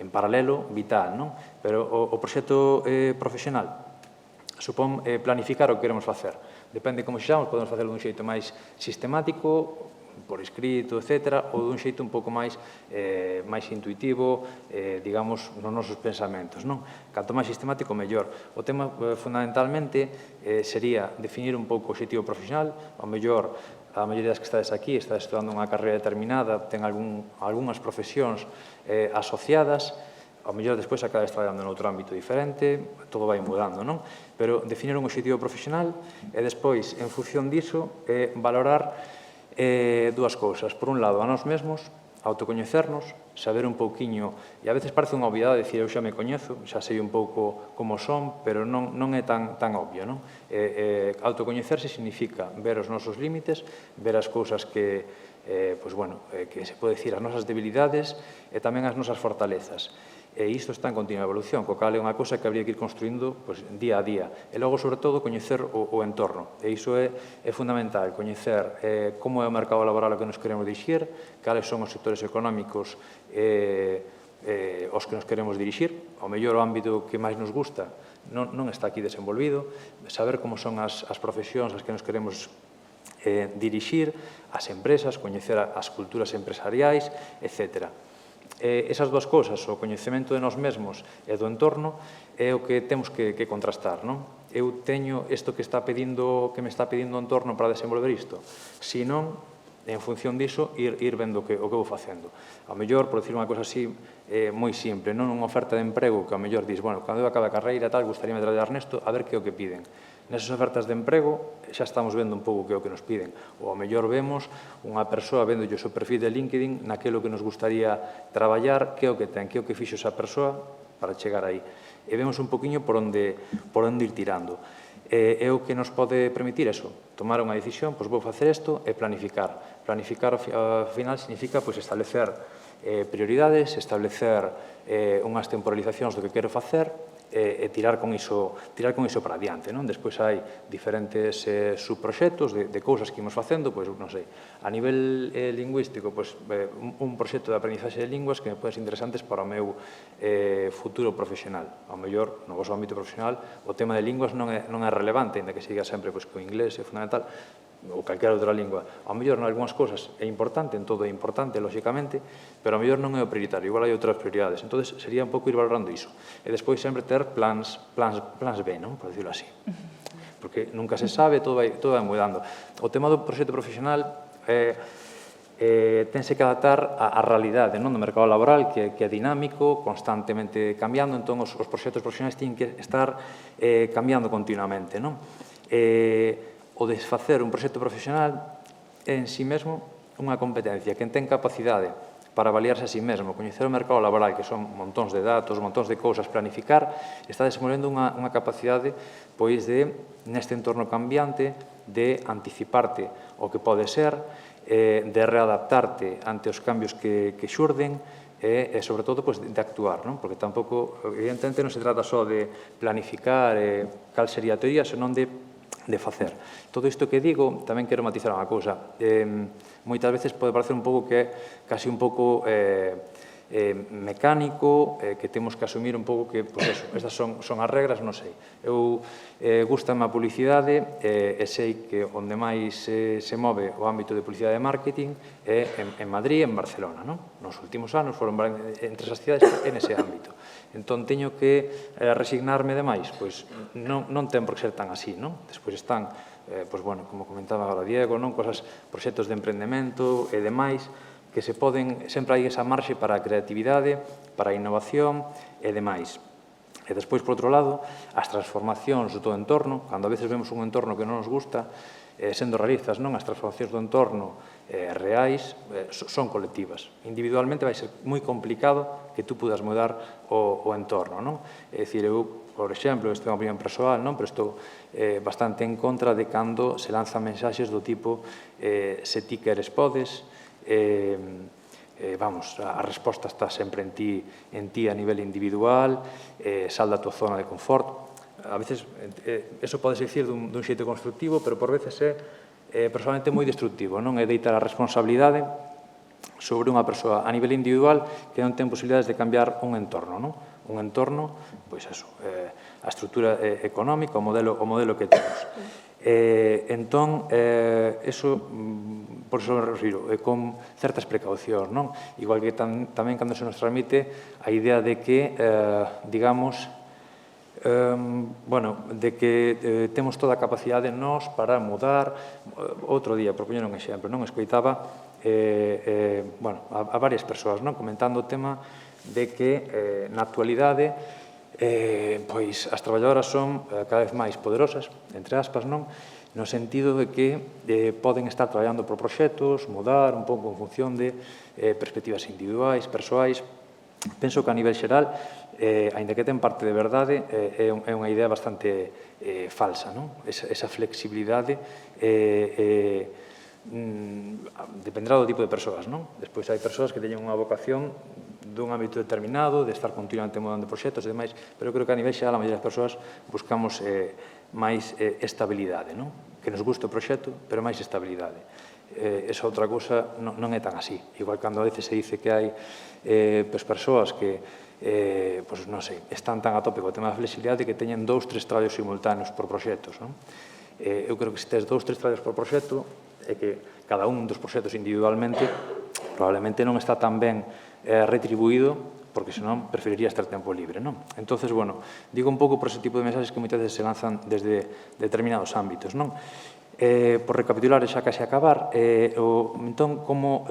en paralelo, vital, non? Pero o proxecto profesional supón planificar o que queremos facer. Depende como xamos, podemos facelo dun xeito máis sistemático, por escrito, etc., ou dun xeito un pouco máis intuitivo, digamos, nos nosos pensamentos, non? Canto máis sistemático, mellor. O tema, fundamentalmente, sería definir un pouco o objetivo profesional, ao mellor, a maioría das que estades aquí, estades estudando unha carreira determinada, ten algunhas profesións asociadas, ao mellor despois acabas traballando noutro ámbito diferente, todo vai mudando, non? Pero definir un objetivo profesional e despois, en función diso, valorar dúas cousas. Por un lado, a nós mesmos, autocoñecernos, saber un pouquiño, e a veces parece unha obviedade dicir eu xa me coñezo, xa sei un pouco como son, pero non é tan obvio, non? Autocoñecerse significa ver os nosos límites, ver as cousas que se pode dicir as nosas debilidades e tamén as nosas fortalezas. E isto está en continua evolución, co cal é unha cousa que habría que ir construindo día a día. E logo, sobre todo, coñecer o entorno. E iso é fundamental, coñecer como é o mercado laboral ao que nos queremos dirixir, cales son os sectores económicos os que nos queremos dirixir, ao mellor o ámbito que máis nos gusta non está aquí desenvolvido, saber como son as profesións as que nos queremos dirixir, as empresas, coñecer as culturas empresariais, etc. Esas dúas cousas, o coñecemento de nós mesmos e do entorno, é o que temos que contrastar, non? Eu teño isto que me está pedindo o entorno para desenvolver isto. Se non, en función diso, ir vendo o que vou facendo. Ao mellor, por decir unha cosa así, moi simple, non unha oferta de emprego que ao mellor dis, bueno, cando eu acabe a carreira tal, gustaríame traballar nesto, a ver que é o que piden. Nesas ofertas de emprego xa estamos vendo un pouco que é o que nos piden. Ou ao mellor vemos unha persoa vendo o seu perfil de LinkedIn naquilo que nos gustaría traballar, que é o que ten, que é o que fixo esa persoa para chegar aí. E vemos un poquinho por onde ir tirando. É o que nos pode permitir eso, tomar unha decisión, pois vou facer isto e planificar. Planificar, ao final, significa establecer prioridades, establecer unhas temporalizacións do que quero facer e tirar con iso para adiante. Despois hai diferentes subproxectos de cousas que imos facendo, pois, non sei, a nivel lingüístico, pois, un proxecto de aprendizaxe de linguas que me poden ser interesantes para o meu futuro profesional. Ao mellor, no vosso ámbito profesional, o tema de linguas non é relevante, ainda que siga sempre que o inglés é fundamental, ou calquera outra lingua. Ao mellor, en algunhas cousas é importante, en todo é importante, lóxicamente, pero ao mellor non é o prioritario, igual hai outras prioridades. Entón, sería un pouco ir valorando iso. E despois sempre ter plans B, non? Por decirlo así. Porque nunca se sabe, todo vai mudando. O tema do proxecto profesional tense que adaptar á realidade do mercado laboral, que é dinámico, constantemente cambiando, entón os proxectos profesionais teñen que estar cambiando continuamente, non? O desfacer un proxecto profesional é en sí mesmo unha competencia. Quen ten capacidade para avaliarse a sí mesmo, coñecer o mercado laboral, que son montóns de datos, montóns de cousas, planificar, está desenvolvendo unha capacidade pois de, neste entorno cambiante, de anticiparte o que pode ser, de readaptarte ante os cambios que xurden, e, sobre todo, de actuar, porque tampouco, evidentemente, non se trata só de planificar cal sería a teoría, senón de facer. Todo isto que digo, tamén quero matizar unha cousa. Moitas veces pode parecer un pouco que é casi un pouco mecánico, que temos que asumir un pouco que, pois eso, estas son as regras, non sei. Eu gustame a publicidade e sei que onde máis se move o ámbito de publicidade e marketing é en Madrid e en Barcelona, non? Nos últimos anos foron entre esas cidades en ese ámbito. Entón, teño que resignarme demais? Pois non ten por que ser tan así, non? Despois están, pois, bueno, como comentaba agora Diego, non? Cosas, proxectos de emprendemento e demais, que se poden, sempre hai esa marxe para a creatividade, para a innovación e demais. E despois, por outro lado, as transformacións do entorno, cando a veces vemos un entorno que non nos gusta, sendo realistas, non? As transformacións do entorno reais son colectivas. Individualmente vai ser moi complicado que tú puedas mudar o entorno, non? É dicir, eu, por exemplo, isto é unha opinión persoal, non? Pero estou bastante en contra de cando se lanzan mensaxes do tipo se ti queres podes, vamos, a resposta está sempre en ti a nivel individual, sal da tua zona de confort. A veces, eso pode ser dicir dun xeito constructivo, pero por veces é personalmente moi destructivo, non? É deitar a responsabilidade sobre unha persoa a nivel individual que non ten posibilidades de cambiar un entorno, non? Un entorno, pois eso, a estrutura económica, o modelo que temos. Entón, eso, por iso me refiro, con certas precaucións, non? Igual que tamén cando se nos transmite a idea de que, digamos, bueno, de que temos toda a capacidade nós para mudar. Outro día, por poñer un exemplo, non escoitaba bueno, a varias persoas, non? Comentando o tema de que na actualidade pois as traballadoras son cada vez máis poderosas, entre aspas, non? No sentido de que poden estar traballando por proxectos, mudar un pouco en función de perspectivas individuais, persoais. Penso que a nivel xeral, aínda que ten parte de verdade, é unha idea bastante falsa, non? Esa flexibilidade dependerá do tipo de persoas, non? Despois hai persoas que teñen unha vocación dun ámbito determinado, de estar continuamente mudando proxectos e demais, pero eu creo que a nivel xeral a maioria das persoas buscamos máis estabilidade, non? Que nos guste o proxecto, pero máis estabilidade. Esa outra cousa non é tan así. Igual cando a veces se dice que hai persoas que, pois non sei, están tan a tope co tema da flexibilidade que teñen 2, 3 traballos simultáneos por proxectos, non? Eu creo que se tes 2, 3 traballos por proxecto, é que cada un dos proxectos individualmente probablemente non está tan ben retribuído, porque senón preferirías ter tempo libre, non? Entonces, bueno, digo un pouco por ese tipo de mensaxes que moitas veces se lanzan desde determinados ámbitos, non? Por recapitular e xa case acabar, entón, como,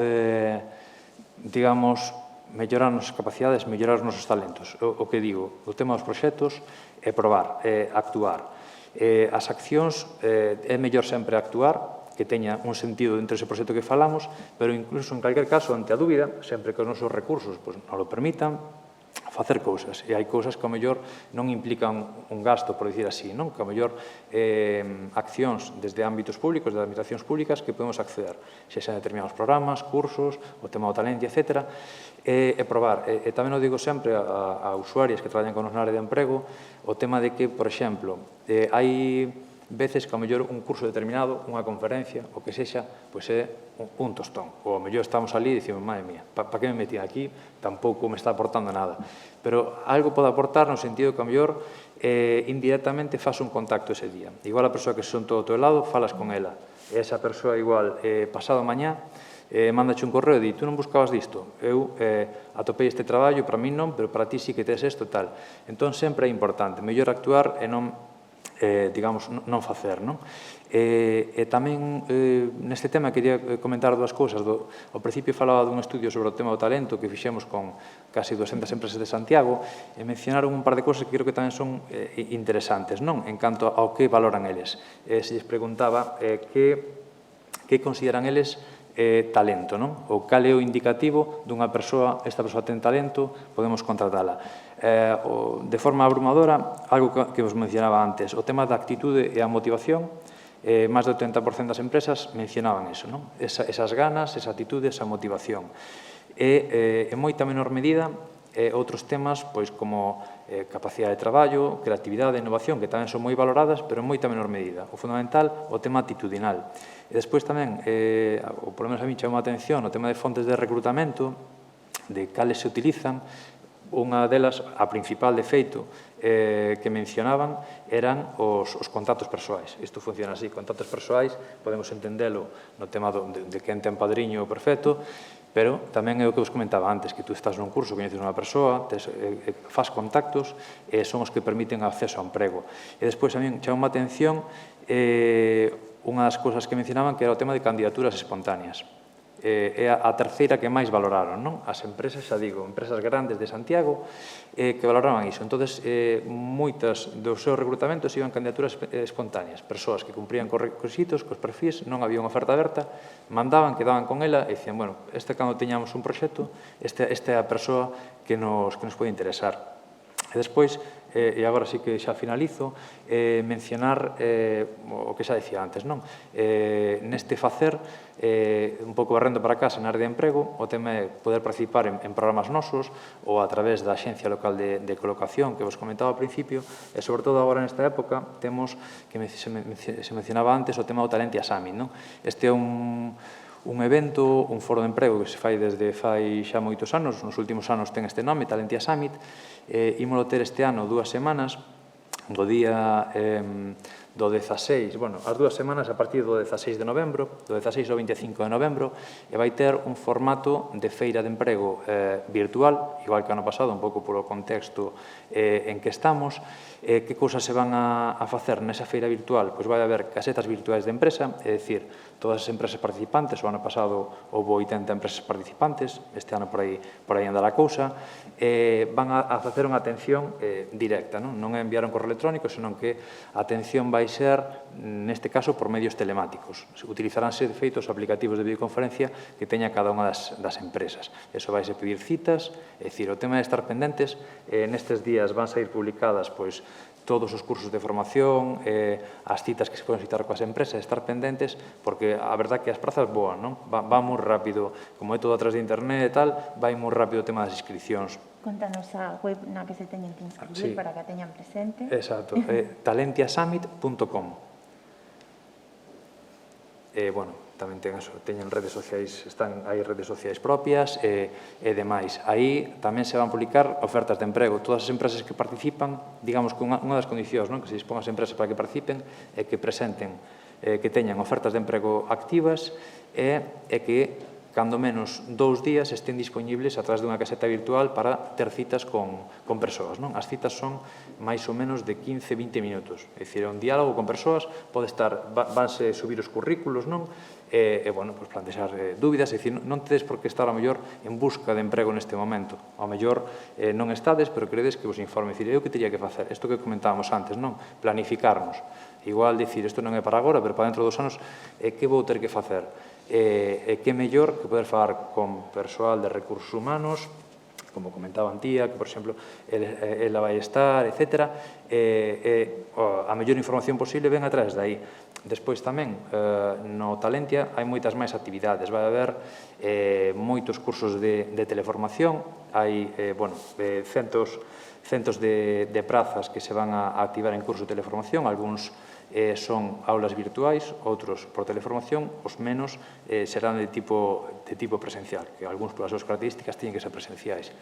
digamos, mellorar as nosas capacidades, mellorar os nosos talentos. O que digo, o tema dos proxectos é probar, é actuar. As accións é mellor sempre actuar, que teña un sentido dentro dese proxecto que falamos, pero incluso en calquer caso, ante a dúbida, sempre que os nosos recursos nos lo permitan, facer cousas. E hai cousas que, ao mellor, non implican un gasto, por dicir así, non? Que, ao mellor, accións desde ámbitos públicos, de administracións públicas, que podemos acceder, xa sean determinados programas, cursos, o tema do talento, etc., e probar. E tamén o digo sempre a usuarias que traballan con nos na área de emprego, o tema de que, por exemplo, hai veces que, ao mellor, un curso determinado, unha conferencia, o que sexa, pois é un tostón. Ou, ao mellor, estamos ali e dicimos, madre mía, para que me metí aquí? Tampouco me está aportando nada. Pero algo pode aportar no sentido que, ao mellor, indirectamente faz un contacto ese día. Igual a persoa que se sentou ao teu lado, falas con ela. E esa persoa, igual, pasado mañá, mandache un correo e di, tú non buscabas disto? Eu atopei este traballo, para mí non, pero para ti sí que tes isto, tal. Entón, sempre é importante. Mellor actuar e non digamos, non facer, non? E tamén, neste tema, quería comentar dúas cousas. Ao principio falaba dun estudio sobre o tema do talento que fixemos con casi 200 empresas de Santiago e mencionaron un par de cousas que creo que tamén son interesantes, non? En canto ao que valoran eles. Se lles preguntaba que consideran eles talento, non? Ou cal é o indicativo dunha persoa, esta persoa ten talento, podemos contratala. De forma abrumadora, algo que vos mencionaba antes, o tema da actitude e a motivación, máis do 30% das empresas mencionaban eso, non? Esas ganas, esa actitude, esa motivación. E, en moita menor medida, outros temas, pois como capacidade de traballo, creatividade, innovación, que tamén son moi valoradas, pero en moita menor medida. O fundamental, o tema actitudinal. E despois tamén, ou por lo menos a mí chamou a atención, o tema de fontes de recrutamento, de cales se utilizan. Unha delas, a principal de feito, que mencionaban, eran os contactos persoais. Isto funciona así, contactos persoais, podemos entendelo no tema de quen ten padriño perfecto, pero tamén é o que vos comentaba antes, que tú estás nun curso, coñeces unha persoa, faz contactos, e son os que permiten acceso ao emprego. E despois, a mí chamou a atención unha das cousas que mencionaban, que era o tema de candidaturas espontáneas. É a terceira que máis valoraron, non? As empresas, xa digo, empresas grandes de Santiago, que valoraban iso. Entón, moitas dos seus recrutamentos iban candidaturas espontáneas, persoas que cumprían cos requisitos, cos perfis, non había unha oferta aberta, mandaban, quedaban con ela e dicían, bueno, cando teñamos un proxecto, esta é a persoa que nos pode interesar. E despois, e agora sí que xa finalizo, mencionar o que xa dicía antes, non? Neste facer, un pouco barrendo para casa na área de emprego, o tema é poder participar en programas nosos ou a través da Axencia Local de Colocación que vos comentaba ao principio, e sobre todo agora nesta época temos, que se mencionaba antes, o tema do Talentia Summit, non? Este é un evento, un foro de emprego que se fai desde fai xa moitos anos, nos últimos anos ten este nome, Talentia Summit, ímolo ter este ano 2 semanas, do día do 16, bueno, as 2 semanas a partir do 16 de novembro, do 16 ao 25 de novembro, e vai ter un formato de feira de emprego virtual, igual que ano pasado, un pouco polo contexto en que estamos. Que cousas se van a facer nesa feira virtual? Pois vai haber casetas virtuais de empresa, é dicir, todas as empresas participantes, o ano pasado houve 80 empresas participantes, este ano por aí anda a cousa, van a facer unha atención directa, non é enviar un correo electrónico, senón que a atención vai ser, neste caso, por medios telemáticos. Utilizaránse, de feito, os aplicativos de videoconferencia que teña cada unha das empresas. Eso vai se pedir citas, é dicir, o tema de estar pendentes, nestes días van sair publicadas, pois, todos os cursos de formación, as citas que se poden citar coas empresas, estar pendentes, porque a verdade que as prazas voan, non? Va moi rápido, como é todo a través de internet e tal, vai moi rápido o tema das inscripcións. Contanos a web na que se teñen que inscribir para que a teñan presente. Exacto, talentiasummit.com. Bueno, tamén teñen redes sociais, hai redes sociais propias e demais. Aí tamén se van publicar ofertas de emprego. Todas as empresas que participan, digamos que unha das condicións que se dispón as empresas para que participen é que presenten, que teñan ofertas de emprego activas e que cando menos 2 días estén disponibles a través dunha caseta virtual para ter citas con persoas. As citas son máis ou menos de 15-20 minutos. É dicir, un diálogo con persoas, vanse subir os currículos, e plantexar dúbidas, é dicir, non tedes por que estar ao mellor en busca de emprego neste momento. Ao mellor non estades, pero credes que vos informe. É dicir, eu que teria que facer? Isto que comentábamos antes, planificarnos. Igual dicir, isto non é para agora, pero para dentro de 2 anos, que vou ter que facer? E que mellor que poder falar con persoal de recursos humanos como comentaba Antía, que, por exemplo, ela vai estar, etc. A mellor información posible ven a través de aí. Despois tamén, no Talentia, hai moitas máis actividades. Vai haber moitos cursos de teleformación, hai centos de prazas que se van a activar en curso de teleformación, algúns son aulas virtuais, outros por teleformación, os menos serán de tipo presencial, que algúns polas súas características teñen que ser presenciais.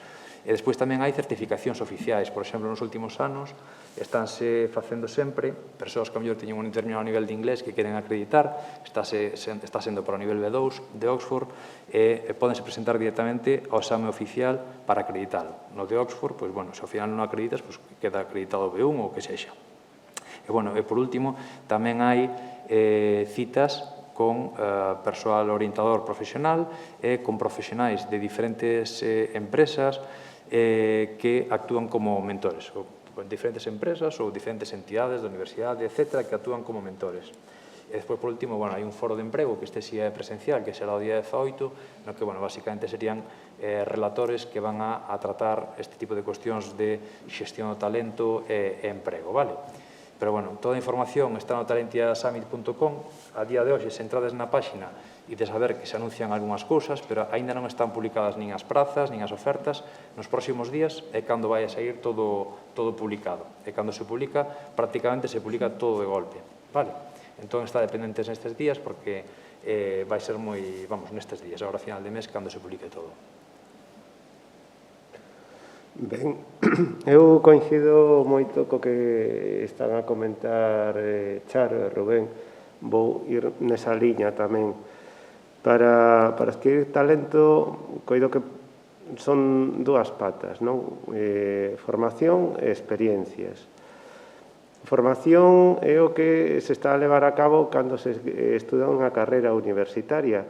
E despois tamén hai certificacións oficiais. Por exemplo, nos últimos anos estánse facendo sempre, persoas que a mellor teñen un determinado nivel de inglés que queren acreditar, está sendo para o nivel B2 de Oxford, e podense presentar directamente ao exame oficial para acreditalo. No de Oxford, pois, bueno, se ao final non acreditas, pois queda acreditado B1 ou que sexa. E, bueno, por último, tamén hai citas con persoal orientador profesional e con profesionais de diferentes empresas que actúan como mentores, ou diferentes empresas ou diferentes entidades da universidade, etc., que actúan como mentores. E despois, por último, hai un foro de emprego, que este sí é presencial, que será o día 18, no que, basicamente serían relatores que van a tratar este tipo de cuestións de xestión do talento e emprego, vale? Pero, toda a información está no talentiasummit.com. A día de hoxe, se entrades na páxina, e de saber que se anuncian algunhas cousas, pero aínda non están publicadas nin as prazas, nin as ofertas. Nos próximos días é cando vai a sair todo publicado. E cando se publica, prácticamente se publica todo de golpe. Vale? Entón, está dependentes nestes días, porque vai ser moi, nestes días, agora a final de mes, cando se publique todo. Ben, eu coincido moito co que están a comentar Charo e Rubén. Vou ir nesa liña tamén. Para adquirir talento, coido que son dúas patas, non? Formación e experiencias. Formación é o que se está a levar a cabo cando se estuda unha carreira universitaria,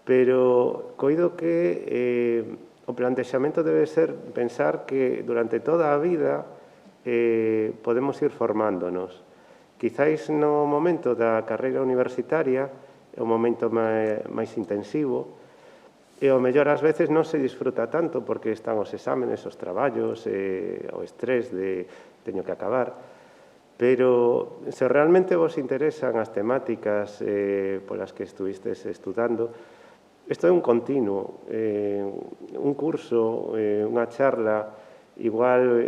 pero coido que o plantexamento debe ser pensar que durante toda a vida podemos ir formándonos. Quizáis no momento da carreira universitaria é o momento máis intensivo e o mellor ás veces non se disfruta tanto porque están os exámenes, os traballos, o estrés de teño que acabar. Pero se realmente vos interesan as temáticas polas que estuvistes estudando, isto é un continuo, un curso, unha charla, igual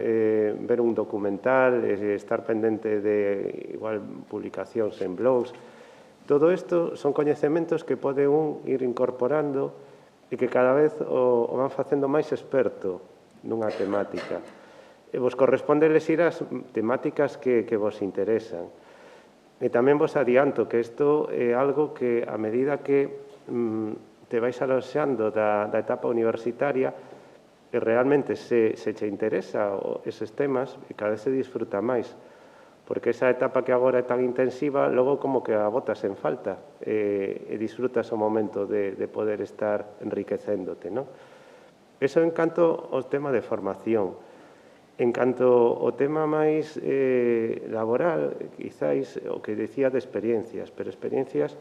ver un documental, estar pendente de igual publicacións en blogs. Todo isto son coñecementos que pode un ir incorporando e que cada vez o van facendo máis experto nunha temática. E vos corresponde elegir as temáticas que vos interesan. E tamén vos adianto que isto é algo que, a medida que te vais aloxando da etapa universitaria, e realmente se che interesa eses temas, cada vez se disfruta máis, porque esa etapa que agora é tan intensiva, logo como que a botas en falta e disfrutas o momento de poder estar enriquecéndote, non? Eso en canto ao tema de formación. En canto ao tema máis laboral, quizáis o que decía de experiencias, pero experiencias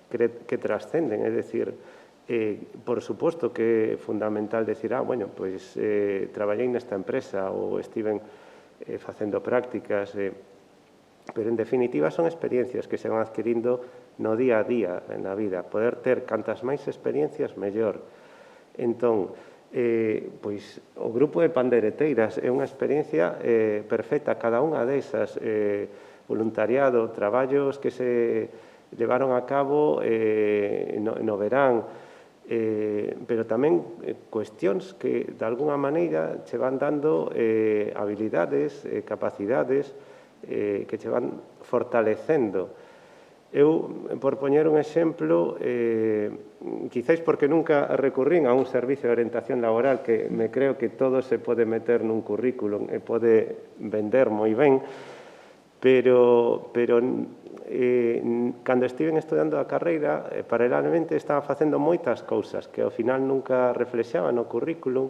que trascenden, é dicir, por suposto que é fundamental decir, pois traballei nesta empresa ou estiven facendo prácticas, pero en definitiva son experiencias que se van adquirindo no día a día na vida. Poder ter cantas máis experiencias, mellor. Entón, pois o grupo de pandeireteiras é unha experiencia perfecta, cada unha desas, voluntariado, traballos que se levaron a cabo no verán, pero tamén cuestións que, de alguna maneira, che van dando habilidades, capacidades que che van fortalecendo. Eu, por poñer un exemplo, quizáis porque nunca recurrín a un servicio de orientación laboral que me creo que todo se pode meter nun currículum e pode vender moi ben, pero cando estiven estudando a carreira, paralelamente estaba facendo moitas cousas que ao final nunca reflexaban no currículum,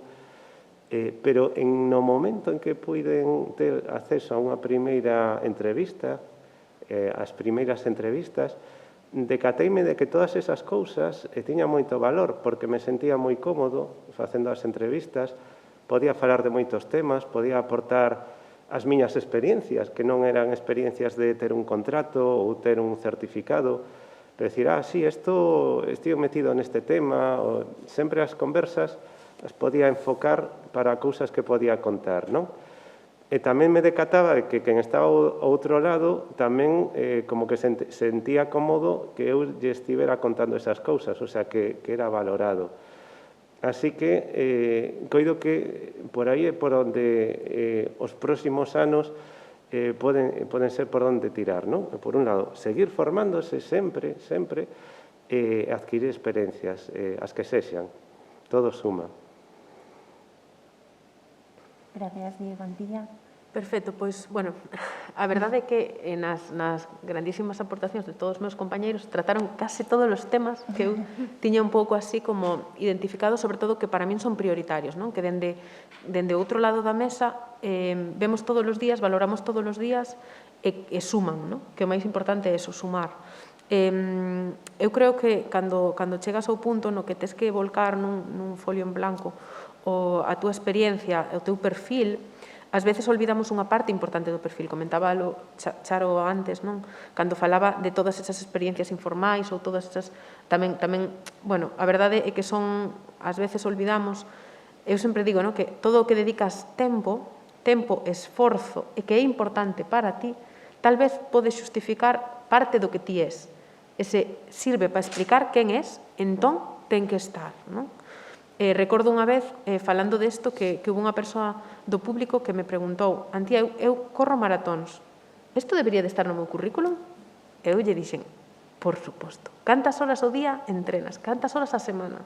pero no momento en que puiden ter acceso a unha primeira entrevista, as primeiras entrevistas, decateime de que todas esas cousas tiñan moito valor, porque me sentía moi cómodo facendo as entrevistas, podía falar de moitos temas, podía aportar as miñas experiencias, que non eran experiencias de ter un contrato ou ter un certificado, pero decir, sí, estou metido neste tema, sempre as conversas as podía enfocar para cousas que podía contar, non? E tamén me decataba que quen estaba ao outro lado tamén como que sentía cómodo que eu lle estivera contando esas cousas, o sea, que era valorado. Así que coido que por aí é por onde os próximos anos poden ser por onde tirar, non? Por un lado, seguir formándose sempre, sempre, e adquirir experiencias, as que sexan. Todo suma. Gracias, Diego Antilla. Perfecto, pois, bueno, a verdade é que nas grandísimas aportacións de todos os meus compañeiros trataron case todos os temas que eu tiña un pouco así como identificados, sobre todo que para min son prioritarios, non? Que dende outro lado da mesa vemos todos os días, valoramos todos os días e suman, non? Que o máis importante é eso, sumar. Eu creo que cando chegas ao punto no que tes que volcar nun folio en blanco a túa experiencia, o teu perfil, ás veces olvidamos unha parte importante do perfil. Comentábalo Charo antes, non? Cando falaba de todas esas experiencias informais ou todas esas... Tamén, bueno, a verdade é que son... Ás veces olvidamos... Eu sempre digo, non? Que todo o que dedicas tempo, esforzo, e que é importante para ti, tal vez pode xustificar parte do que ti és. Ese sirve para explicar quen és, entón ten que estar, non? Recordo unha vez, falando desto, que hubo unha persoa do público que me preguntou: Antía, eu corro maratóns, isto debería de estar no meu currículum? Eu lle dixen, por suposto. Cantas horas ao día entrenas? Cantas horas a semana?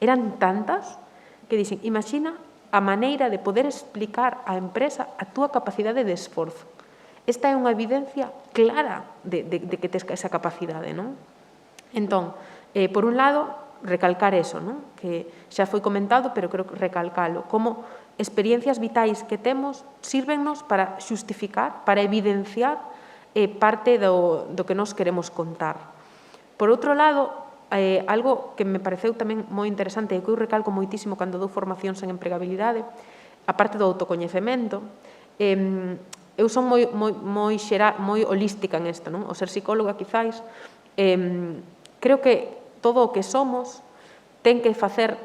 Eran tantas que dixen, imagina a maneira de poder explicar á empresa a túa capacidade de esforzo. Esta é unha evidencia clara de que tes esa capacidade, non? Entón, por un lado, recalcar eso, non? Que xa foi comentado, pero creo que recalcalo, como experiencias vitais que temos sírvennos para xustificar, para evidenciar parte do que nos queremos contar. Por outro lado, algo que me pareceu tamén moi interesante e que eu recalco moitísimo cando dou formacións en empregabilidade, a parte do autocoñecemento, eu son moi holística en isto, non? O ser psicóloga, quizáis, creo que todo o que somos ten que facer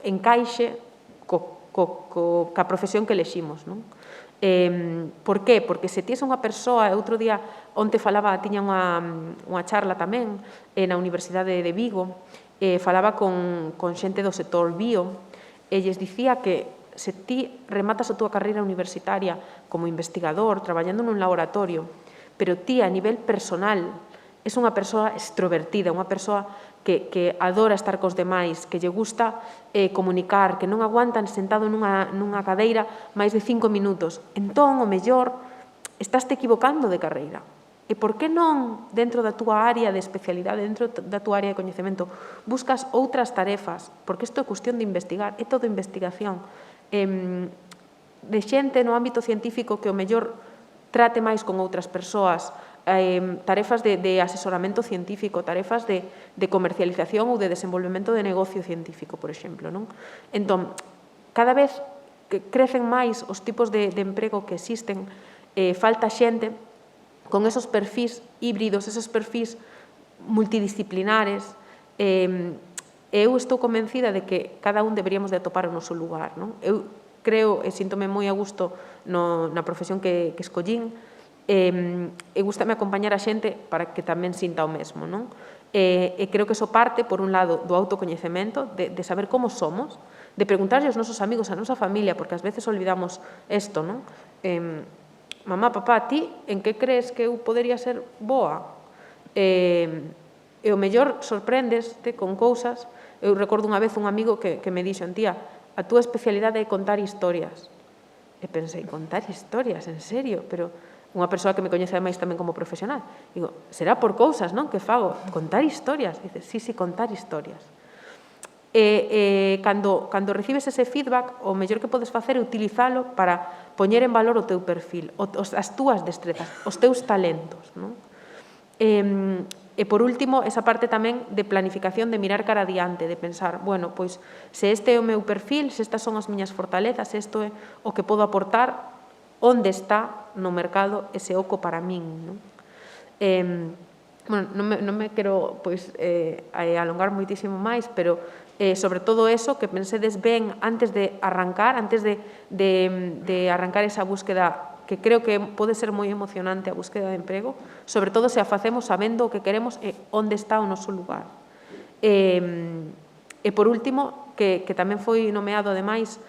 encaixe ca profesión que eleximos, non? Por qué? Porque se ties unha persoa, outro día, onte falaba, tiña unha charla tamén na Universidade de Vigo, falaba con xente do sector bio, e lles dicía que se ti rematas a túa carreira universitaria como investigador, traballando nun laboratorio, pero ti a nivel personal és unha persoa extrovertida, unha persoa que adora estar cos demais, que lle gusta comunicar, que non aguantan sentado nunha cadeira máis de 5 minutos. Entón, o mellor, estás te equivocando de carreira. E por que non, dentro da túa área de especialidade, dentro da túa área de coñecemento, buscas outras tarefas? Porque isto é cuestión de investigar, é todo investigación. De xente no ámbito científico que o mellor trate máis con outras persoas, tarefas de asesoramento científico, tarefas de comercialización ou de desenvolvemento de negocio científico, por exemplo, non? Entón, cada vez que crecen máis os tipos de emprego que existen, falta xente con esos perfis híbridos, esos perfis multidisciplinares. Eu estou convencida de que cada un deberíamos de atopar o noso lugar, non? Eu creo e síntome moi a gusto na profesión que escollín, e gústame acompañar a xente para que tamén sinta o mesmo, non? E creo que eso parte, por un lado, do autocoñecemento, de saber como somos, de preguntarlle aos nosos amigos, a nosa familia, porque ás veces olvidamos isto, non? Mamá, papá, ti, en que crees que eu podería ser boa? E o mellor sorprendeste con cousas. Eu recordo unha vez un amigo que me dixo, Antía, a túa especialidade é contar historias. E pensei, contar historias, en serio? Pero unha persoa que me coñece máis tamén como profesional. Digo, será por cousas, non? Que fago? Contar historias. Dice, sí, contar historias. Cando recibes ese feedback, o mellor que podes facer é utilizalo para poñer en valor o teu perfil, as túas destrezas, os teus talentos, non? E, por último, esa parte tamén de planificación, de mirar cara adiante, de pensar, bueno, pois, se este é o meu perfil, se estas son as miñas fortalezas, se isto é o que podo aportar, onde está no mercado ese oco para min, non? Bueno, non me quero pois, alongar moitísimo máis, pero sobre todo eso, que pensedes ben antes de arrancar, antes de arrancar esa búsqueda, que creo que pode ser moi emocionante a búsqueda de emprego, sobre todo se a facemos sabendo o que queremos e onde está o noso lugar. E por último, que tamén foi nomeado ademais,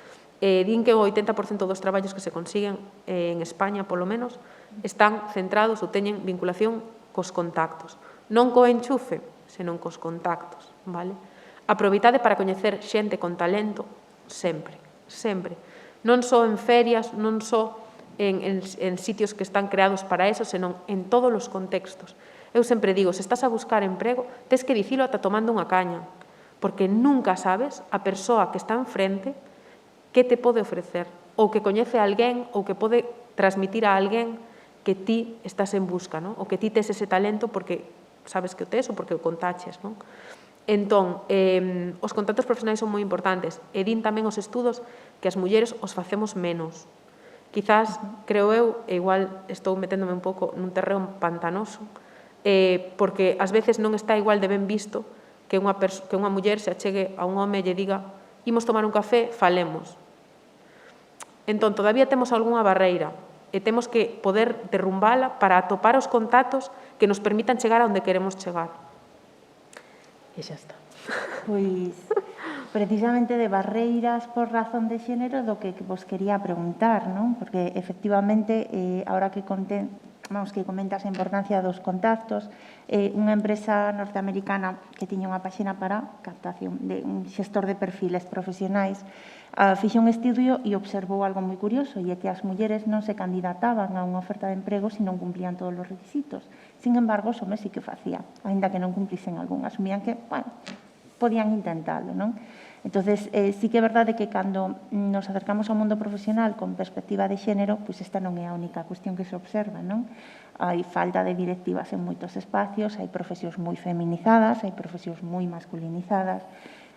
din que o 80% dos traballos que se consiguen en España, polo menos, están centrados ou teñen vinculación cos contactos. Non co enchufe, senón cos contactos, vale? Aproveitade para coñecer xente con talento sempre, sempre. Non só en ferias, non só en sitios que están creados para eso, senón en todos os contextos. Eu sempre digo, se estás a buscar emprego, tes que dicilo ata tomando unha caña, porque nunca sabes a persoa que está enfrente que te pode ofrecer, ou que coñece a alguén, ou que pode transmitir a alguén que ti estás en busca, non? Ou que ti tes ese talento porque sabes que o tes ou porque o contaches, non? Entón, os contactos profesionais son moi importantes, e din tamén os estudos que as mulleres os facemos menos. Quizás, creo eu, e igual estou meténdome un pouco nun terreo pantanoso, porque ás veces non está igual de ben visto que unha muller se achegue a un home e lle diga imos tomar un café, falemos. Entón, todavía temos algunha barreira e temos que poder derrumbala para atopar os contactos que nos permitan chegar a onde queremos chegar. E xa está. Pois, precisamente de barreiras por razón de xénero do que vos quería preguntar, non? Porque, efectivamente, ahora que comentas a importancia dos contactos, unha empresa norteamericana que tiña unha páxina para captación de un xestor de perfiles profesionais fixo un estudio e observou algo moi curioso, e é que as mulleres non se candidataban a unha oferta de emprego se non cumplían todos os requisitos. Sin embargo, os homes sí que facían, aínda que non cumplisen algún. Asumían que, bueno, podían intentarlo, non? Entonces, sí que é verdade que cando nos acercamos ao mundo profesional con perspectiva de xénero, pois esta non é a única cuestión que se observa, non? Hai falta de directivas en moitos espacios, hai profesións moi feminizadas, hai profesións moi masculinizadas,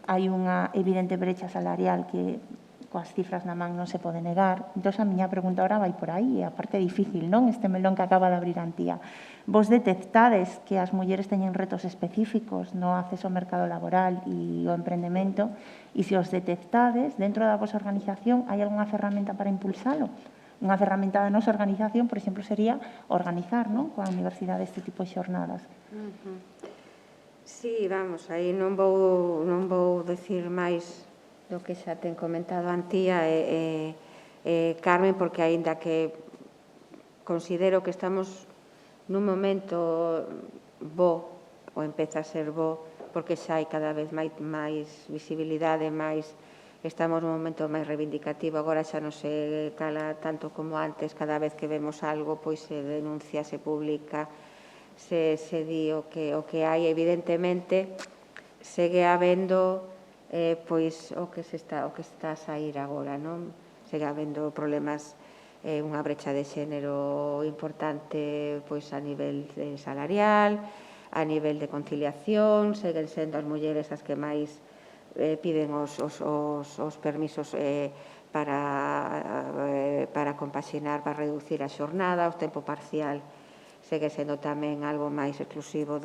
hai unha evidente brecha salarial que coas cifras na man non se pode negar. Entón, a miña pregunta ahora vai por aí, e a parte difícil, non? Este melón que acaba de abrir Antía. Vos detectades que as mulleres teñen retos específicos no acceso ao mercado laboral e ao emprendemento, e se os detectades, dentro da vosa organización, hai algunha ferramenta para impulsalo? Unha ferramenta da nosa organización, por exemplo, sería organizar, non? Coa universidade este tipo de xornadas. Sí, vamos, aí non vou decir máis do que xa ten comentado Antía e Carmen, porque aínda que considero que estamos nun momento bo, ou empeza a ser bo, porque xa hai cada vez máis visibilidade, estamos nun momento máis reivindicativo, agora xa non se cala tanto como antes, cada vez que vemos algo, pois se denuncia, se publica, se di o que hai, evidentemente, segue habendo pois o que está a sair agora, non? Segue habendo problemas, unha brecha de xénero importante pois a nivel salarial, a nivel de conciliación, seguen sendo as mulleres as que máis piden os permisos para compaxinar, para reducir a xornada, o tempo parcial segue sendo tamén algo máis exclusivo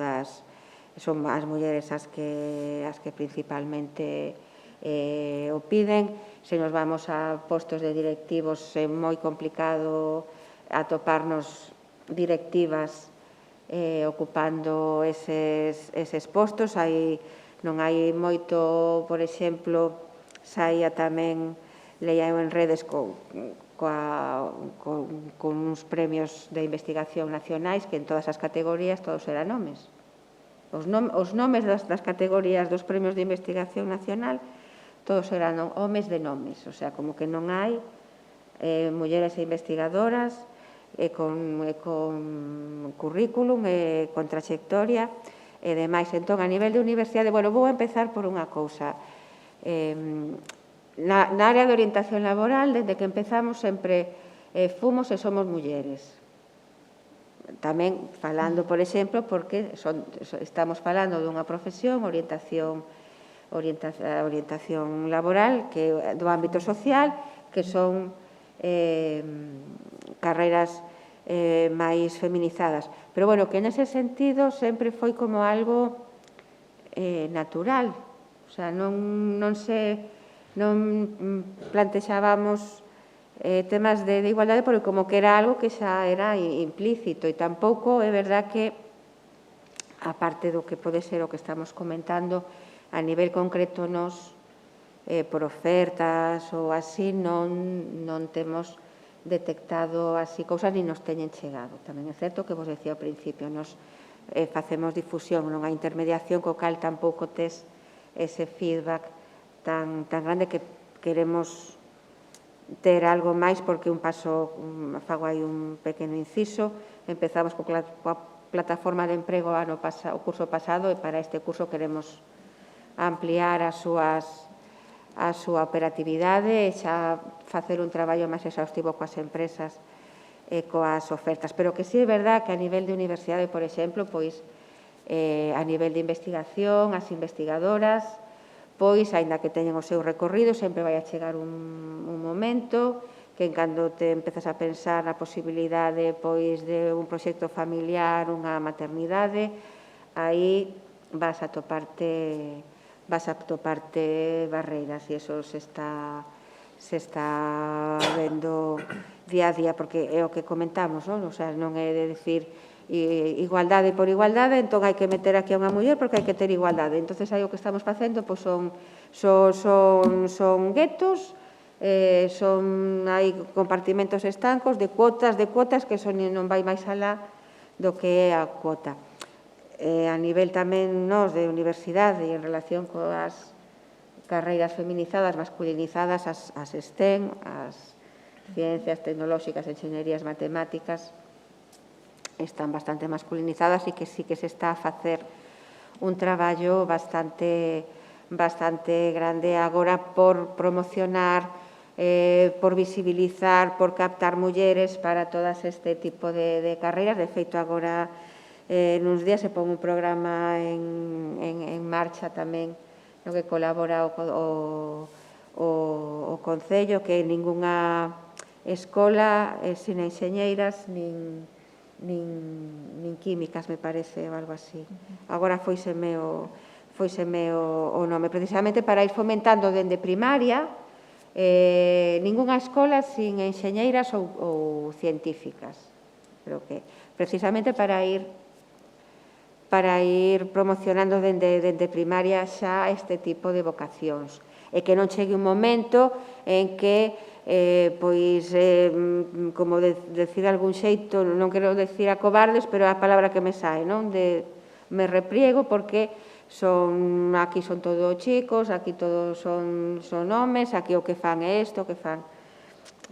son as mulleres as que principalmente o piden. Se nos vamos a postos de directivos, é moi complicado atoparnos directivas ocupando eses postos. Non hai moito, por exemplo, saía tamén, leía en redes con uns premios de investigación nacionais que en todas as categorías todos eran homes. Os nomes das categorías dos premios de investigación nacional todos eran homes de nomes, o sea, como que non hai mulleres investigadoras con currículum e con trayectoria e demais. Entón, a nivel de universidade, bueno, vou empezar por unha cousa. Na área de orientación laboral, desde que empezamos, sempre fomos e somos mulleres. tamén falando, por exemplo, porque estamos falando dunha profesión, orientación laboral, que do ámbito social, que son carreiras máis feminizadas. Pero, bueno, que nese sentido sempre foi como algo natural. O sea, non plantexábamos temas de igualdade porque como que era algo que xa era implícito e tampouco é verdad que, aparte do que pode ser o que estamos comentando, a nivel concreto nos, por ofertas ou así, non temos detectado así cousas ni nos teñen chegado. Tamén é certo que vos decía ao principio, nos facemos difusión, non hai intermediación, co cal tampouco tes ese feedback tan grande que queremos ter algo máis, porque fago aí un pequeno inciso, empezamos coa plataforma de emprego o curso pasado e para este curso queremos ampliar a súa operatividade e xa facer un traballo máis exhaustivo coas empresas e coas ofertas. Pero que sí é verdad que a nivel de universidade, por exemplo, pois a nivel de investigación, as investigadoras, pois, aínda que teñen o seu recorrido, sempre vai a chegar un momento que cando te empezas a pensar na posibilidade pois de un proxecto familiar, unha maternidade, aí vas a toparte barreiras e iso se está vendo día a día, porque é o que comentamos, non? O sea, non é de decir igualdade por igualdade, entón hai que meter aquí a unha muller porque hai que ter igualdade. Entón, aí o que estamos facendo son guetos, hai compartimentos estancos de cuotas que non vai máis alá do que é a cuota. A nivel tamén nos de universidade e en relación coas carreiras feminizadas, masculinizadas, as STEM, as ciencias tecnolóxicas, enxeñerías matemáticas, están bastante masculinizadas e que sí que se está a facer un traballo bastante grande agora por promocionar, por visibilizar, por captar mulleres para todas este tipo de carreiras. De feito, agora nuns días se pon un programa en marcha tamén no que colabora o Concello, que ningunha escola sin enxeñeiras nin químicas, me parece, ou algo así. Agora fóiseme o nome, precisamente para ir fomentando dende primaria ningunha escola sin enxeñeiras ou científicas. Creo que precisamente para ir promocionando dende primaria xa este tipo de vocacións e que non chegue un momento en que como decir algún xeito, non quero decir a cobardes, pero é a palabra que me sae, non? Me repliego porque aquí son todos chicos, aquí todos son homes, aquí o que fan é isto, o que fan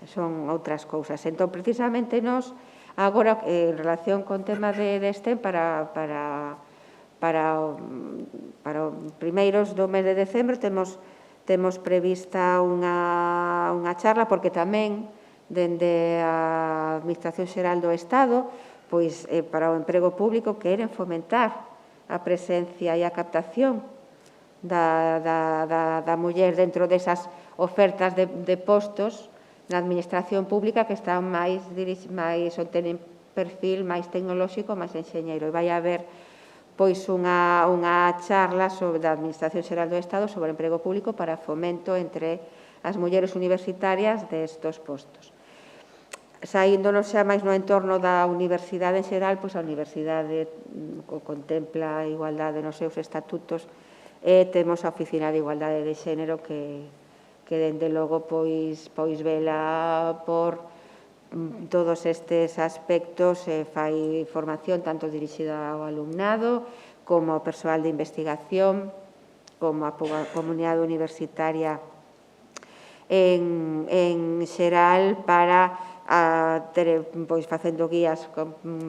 son outras cousas. Entón, precisamente, nós, agora, en relación con tema de STEM, para os primeiros do mes de decembro, temos prevista unha charla, porque tamén, dende a Administración Xeral do Estado, pois para o emprego público queren fomentar a presencia e a captación da muller dentro desas ofertas de postos na Administración Pública que están máis ou tenen perfil máis tecnolóxico, máis enxeñeiro. E vai haber pois unha charla da Administración Xeral do Estado sobre o emprego público para fomento entre as mulleres universitarias destos postos. Saíndonos xa máis no entorno da universidade en xeral, pois a universidade contempla a igualdade nos seus estatutos e temos a Oficina de Igualdade de Xénero que dende logo pois vela por todos estes aspectos, fai formación tanto dirixida ao alumnado como ao persoal de investigación, como a comunidade universitaria en xeral para facendo guías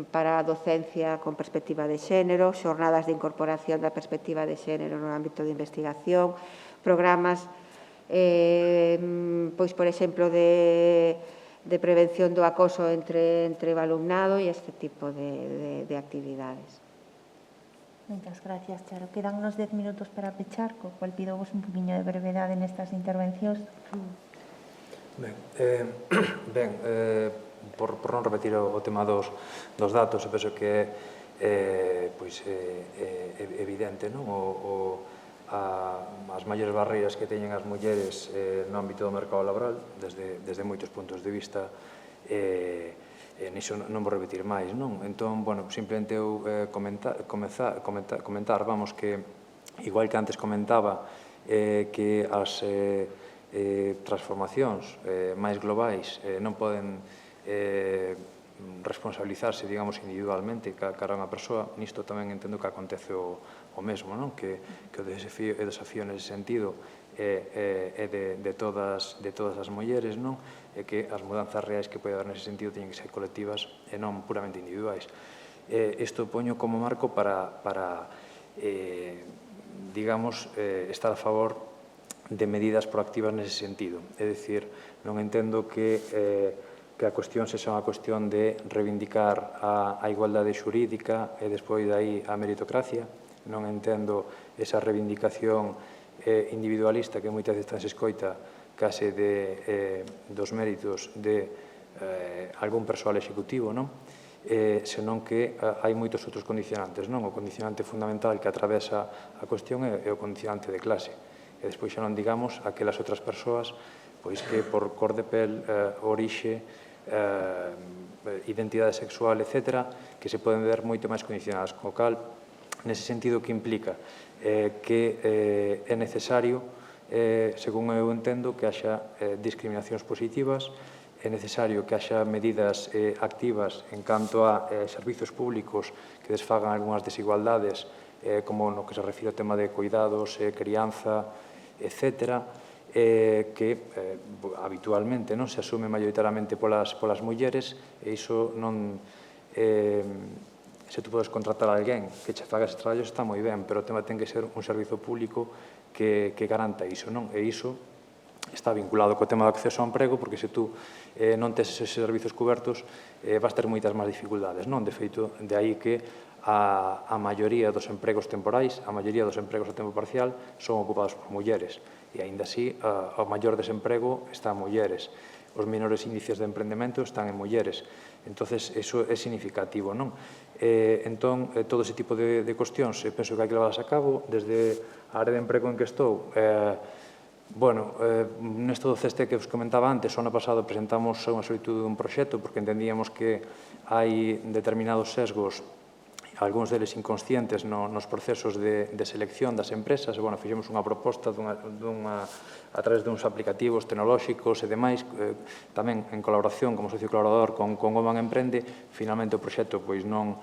para a docencia con perspectiva de xénero, xornadas de incorporación da perspectiva de xénero no ámbito de investigación, programas, por exemplo, de prevención do acoso entre o alumnado e este tipo de actividades. Moitas gracias, Charo. Quedan unos 10 minutos para pechar, co cual pido vos un poquinho de brevedade nestas intervencións. Por non repetir o tema dos datos, eu penso que é evidente, non? As maiores barreiras que teñen as mulleres no ámbito do mercado laboral, desde moitos puntos de vista, niso non vou repetir máis, non? Entón, bueno, simplemente eu comentar, vamos, que igual que antes comentaba que as transformacións máis globais non poden responsabilizarse, digamos, individualmente cara a unha persoa, nisto tamén entendo que acontece o mesmo, non? Que o desafío nese sentido é de todas as mulleres, non? E que as mudanzas reais que pode haber nese sentido teñen que ser colectivas e non puramente individuais. Isto poño como marco para digamos, estar a favor de medidas proactivas nese sentido. É dicir, non entendo que a cuestión sexa unha cuestión de reivindicar a igualdade xurídica e despois dai a meritocracia. Non entendo esa reivindicación individualista que moitas veces se escoita case dos méritos de algún persoal executivo, non? Senón que hai moitos outros condicionantes, non? O condicionante fundamental que atravesa a cuestión é o condicionante de clase. E despois xa non digamos aquelas outras persoas pois que por cor de pel, orixe, identidade sexual, etc., que se poden ver moito máis condicionadas, co cal, nese sentido, que implica que é necesario, según eu entendo, que haxa discriminacións positivas, é necesario que haxa medidas activas en canto a servizos públicos que desfagan algunhas desigualdades, como no que se refire ao tema de cuidados, crianza, etc., que habitualmente non se asume maioritariamente polas mulleres, e iso non... Se tú podes contratar a alguén que che faga ese traballo está moi ben, pero o tema ten que ser un servizo público que garanta iso, non? E iso está vinculado co tema do acceso ao emprego, porque se tú non tes eses servizos cobertos, vas ter moitas máis dificultades, non? De feito, de aí que a maioría dos empregos temporais, a maioría dos empregos a tempo parcial son ocupados por mulleres, e aínda así o maior desemprego está en mulleres. Os menores índices de emprendemento están en mulleres. Entonces, eso é significativo, non? Entón, todo ese tipo de cuestións, penso que hai que levarlas a cabo. Desde a área de emprego en que estou, nesto do CESTE que vos comentaba antes, o ano pasado presentamos unha solicitud dun proxecto porque entendíamos que hai determinados sesgos, algúns deles inconscientes nos procesos de selección das empresas. Fixemos unha proposta a través duns aplicativos tecnolóxicos e demais, tamén en colaboración como socio colaborador con Oman Emprende. Finalmente o proxecto non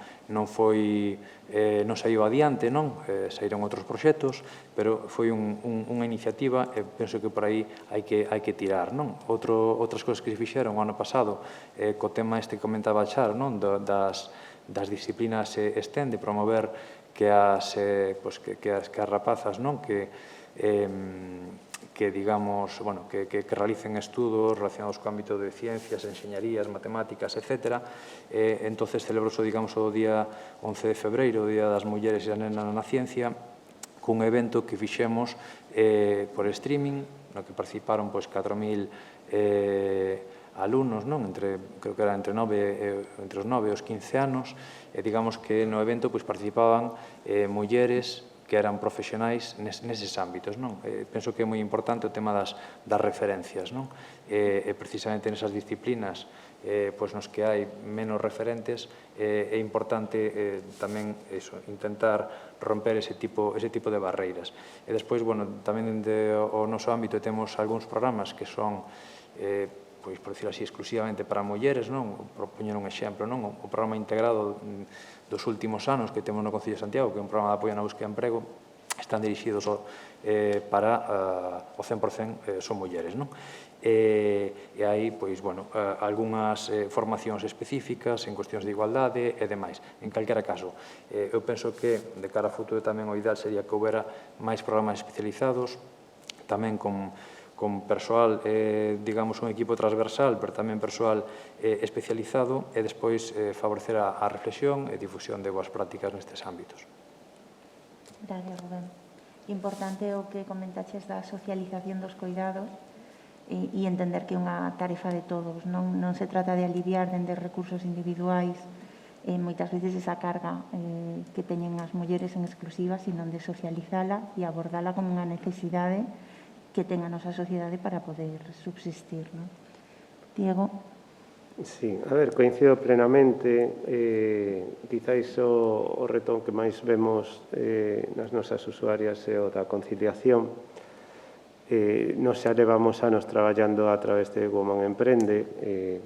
saiu adiante, saíron outros proxectos, pero foi unha iniciativa e penso que por aí hai que tirar. Outras cousas que se fixeron o ano pasado, co tema este que comentaba Charo, das disciplinas STEM, de promover que as rapazas que realicen estudos relacionados co ámbito de ciencias, enxeñarías, matemáticas, etc. Entonces celebroso, digamos, o día 11 de febreiro, o Día das Mulleres e a Nena na Ciencia, cun evento que fixemos por streaming, no que participaron 4.000 alumnos, creo que era entre os 9 e os 15 anos, e digamos que no evento participaban mulleres que eran profesionais neses ámbitos. Penso que é moi importante o tema das referencias, e precisamente nesas disciplinas nos que hai menos referentes é importante tamén intentar romper ese tipo de barreiras. E despois, tamén dentro do noso ámbito temos algúns programas que son por decirlo así, exclusivamente para mulleres, por poñer un exemplo, o programa integrado dos últimos anos que temos no Concello de Santiago, que é un programa de apoio na búsqueda de emprego, están dirixidos para o 100% son mulleres. E hai, algunhas formacións específicas en cuestións de igualdade e demais. En calquera caso, eu penso que de cara a futuro tamén o ideal sería que houbera máis programas especializados, tamén con con persoal, digamos, un equipo transversal, pero tamén persoal especializado, e despois favorecer a reflexión e difusión de boas prácticas nestes ámbitos. Gracias, Rubén. Importante o que comentaches da socialización dos cuidados e entender que é unha tarefa de todos. Non se trata de aliviar dende recursos individuais moitas veces esa carga que teñen as mulleres en exclusiva, sino de socializala e abordala como unha necesidade que ten a nosa sociedade para poder subsistir. ¿No? Diego? Sí, a ver, coincido plenamente. Quizáis o reto que máis vemos nas nosas usuarias é o da conciliación. Nos xa levamos anos traballando a través de Woman Emprende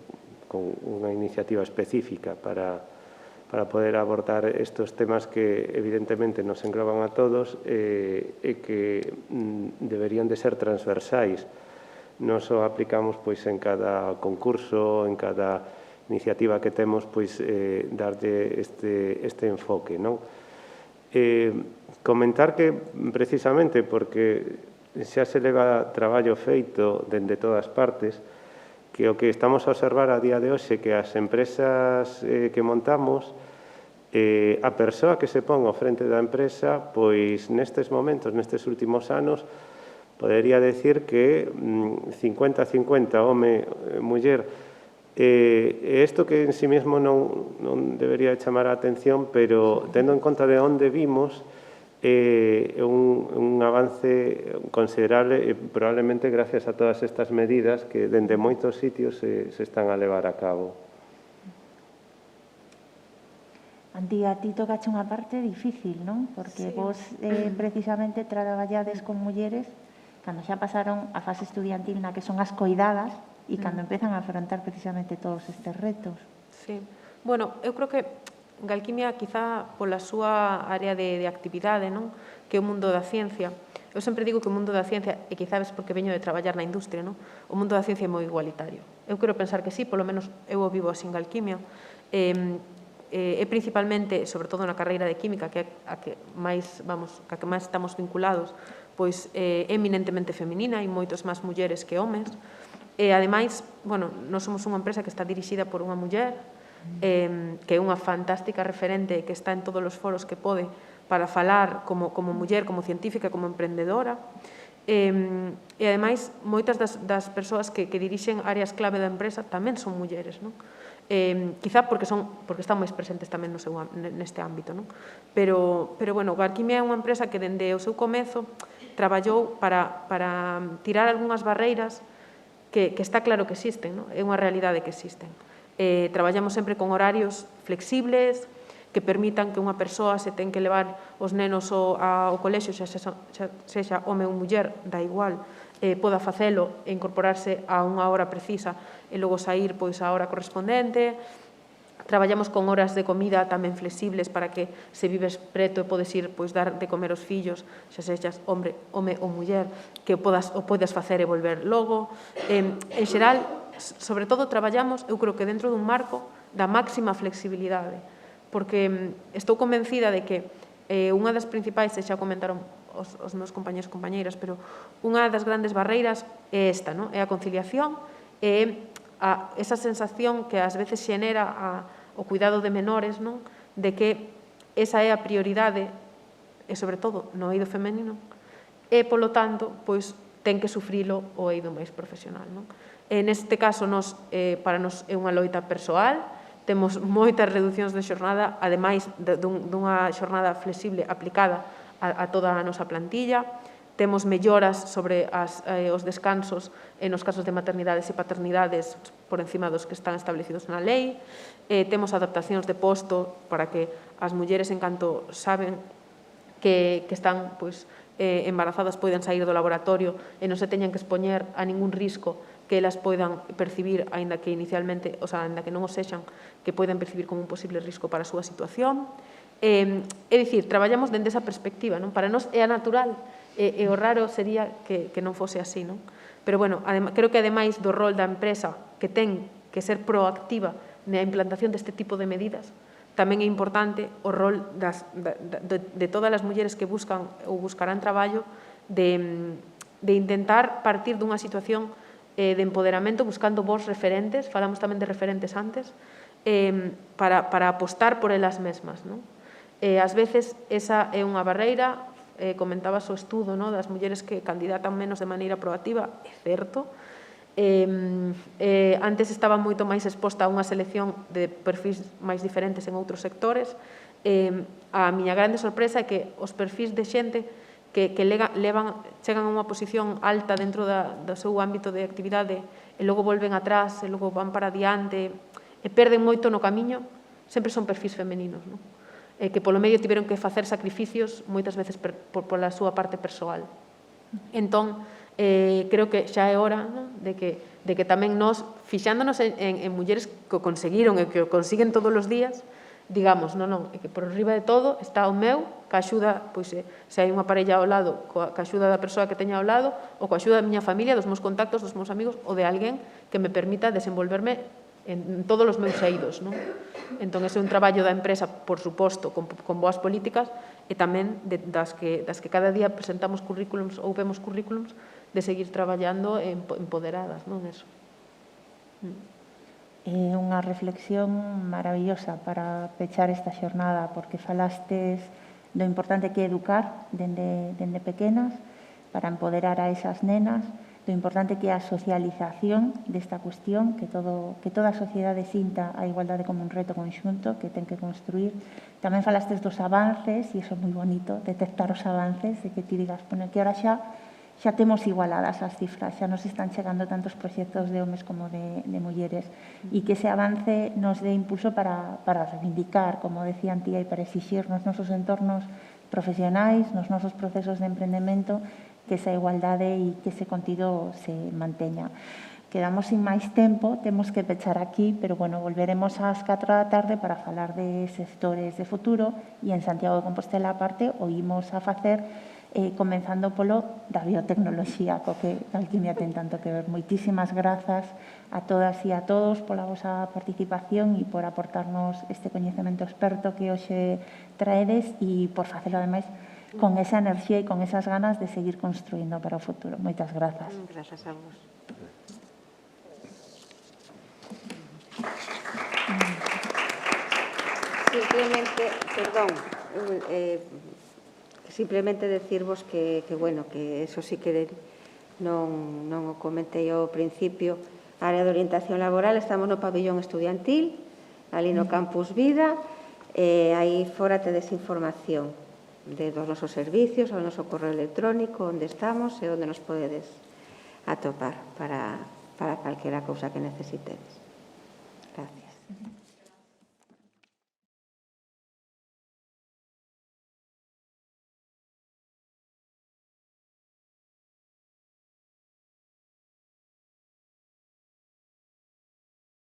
con unha iniciativa específica para poder abordar estes temas que evidentemente nos engloban a todos e que deberían de ser transversais. Nos o aplicamos pois en cada concurso, en cada iniciativa que temos, pois darlle este enfoque, non? Comentar que precisamente porque xa se leva traballo feito dende todas partes, que o que estamos a observar a día de hoxe que as empresas que montamos, a persoa que se pon ao frente da empresa, pois nestes momentos, nestes últimos anos, podería decir que 50-50 home e muller. E isto que en sí mesmo non debería chamar a atención, pero tendo en conta de onde vimos, é un avance considerable e probablemente gracias a todas estas medidas que dende moitos sitios se están a levar a cabo. Antí, a ti tocache unha parte difícil, non? Porque vos precisamente traballades con mulleres cando xa pasaron a fase estudiantil na que son as coidadas e cando empezan a afrontar precisamente todos estes retos. Sí. Bueno, eu creo que Galquimia, quizá pola súa área de actividade, non? Que é o mundo da ciencia. Eu sempre digo que o mundo da ciencia, e quizá ves porque veño de traballar na industria, non? O mundo da ciencia é moi igualitario. Eu quero pensar que sí, polo menos eu o vivo así en Galquimia. É principalmente, sobre todo na carreira de química, que é a que máis estamos vinculados, pois é eminentemente feminina, hai moitos máis mulleres que homes. E, ademais, bueno, nós somos unha empresa que está dirixida por unha muller, que é unha fantástica referente que está en todos os foros que pode para falar como muller, como científica, como emprendedora. E, ademais, moitas das persoas que dirixen áreas clave da empresa tamén son mulleres, non? Quizá porque están máis presentes tamén neste ámbito, non? Pero bueno, Galquimia é unha empresa que dende o seu comezo traballou para tirar algunhas barreiras que está claro que existen, non? É unha realidade que existen. Traballamos sempre con horarios flexibles que permitan que unha persoa se ten que levar os nenos ao colexio, xa sexa home ou muller, da igual, poda facelo e incorporarse a unha hora precisa e logo sair pois á hora correspondente. Traballamos con horas de comida tamén flexibles para que se vives preto e podes ir pois dar de comer aos fillos, xa sexas home ou muller, que o podas facer e volver logo. En xeral, sobre todo traballamos, eu creo que dentro dun marco da máxima flexibilidade, porque estou convencida de que unha das principais, xa comentaron os meus compañeros e compañeiras, pero unha das grandes barreiras é esta, non? É a conciliación, é esa sensación que ás veces xenera o cuidado de menores, non? De que esa é a prioridade, e sobre todo no eido femenino, e, polo tanto, pois, ten que sufrilo o eido máis profesional, non? Neste caso, para nos é unha loita persoal, temos moitas reduccións de xornada, ademais dunha xornada flexible aplicada a toda a nosa plantilla, temos melloras sobre os descansos nos casos de maternidades e paternidades por encima dos que están establecidos na lei, temos adaptacións de posto para que as mulleres, en canto saben que están embarazadas, poidan sair do laboratorio e non se teñan que expoñer a ningún risco que elas poidan percibir, aínda que inicialmente, aínda que non o sexan, que poidan percibir como un posible risco para a súa situación. É dicir, traballamos dende esa perspectiva, non? Para nós é a natural, e o raro sería que non fose así, non? Pero, bueno, creo que ademais do rol da empresa que ten que ser proactiva na implantación deste tipo de medidas, tamén é importante o rol de todas as mulleres que buscan ou buscarán traballo de de intentar partir dunha situación de empoderamento buscando vos referentes, falamos tamén de referentes antes, para apostar por elas mesmas. Ás veces esa é unha barreira, comentabas o estudo das mulleres que candidatan menos de maneira proactiva, é certo. Antes estaba moito máis exposta a unha selección de perfis máis diferentes en outros sectores. A miña grande sorpresa é que os perfis de xente que chegan a unha posición alta dentro do seu ámbito de actividade e logo volven atrás, e logo van para adiante, e perden moito no camiño, sempre son perfis femeninos, que polo medio tiveron que facer sacrificios moitas veces pola súa parte persoal. Entón, creo que xa é hora de que tamén nos, fixándonos en mulleres que o conseguiron e que o consiguen todos os días, digamos, non, é que por riba de todo está o meu, que axuda, pois, se hai unha parella ao lado, que axuda da persoa que teña ao lado, ou que axuda da miña familia, dos meus contactos, dos meus amigos, ou de alguén que me permita desenvolverme en todos os meus eidos. Entón, ese é un traballo da empresa, por suposto, con boas políticas, e tamén das que cada día presentamos currículums ou vemos currículums, de seguir traballando empoderadas, non eso. É unha reflexión maravillosa para pechar esta xornada, porque falastes do importante que é educar dende pequenas para empoderar a esas nenas, do importante que é a socialización desta cuestión, que toda a sociedade sinta a igualdade como un reto conxunto que ten que construir. Tamén falastes dos avances, e iso é moi bonito, detectar os avances, e que ti digas, bueno, que ahora xa temos igualadas as cifras, xa nos están chegando tantos proxectos de homes como de mulleres, e que ese avance nos dé impulso para reivindicar, como decían tía, e para exixir nos nosos entornos profesionais, nos nosos procesos de emprendemento, que esa igualdade e que ese contido se manteña. Quedamos sin máis tempo, temos que pechar aquí, pero bueno, volveremos ás 4 da tarde para falar de sectores de futuro, e en Santiago de Compostela aparte oímos a facer comenzando polo da biotecnoloxía, co que Alquimia ten tanto que ver. Moitísimas grazas a todas e a todos pola vosa participación e por aportarnos este coñecemento experto que hoxe traedes, e por facelo ademais con esa enerxía e con esas ganas de seguir construindo para o futuro. Moitas grazas. Grazas a vos. Simplemente, perdón, simplemente decirvos que bueno, que eso sí que non o comentei ao principio, a área de orientación laboral, estamos no pabillón estudiantil, ali no Campus Vida, aí fora tedes información dos nosos servicios, ao noso correo electrónico, onde estamos e onde nos podedes atopar para calquera cousa que necesitedes. Gracias.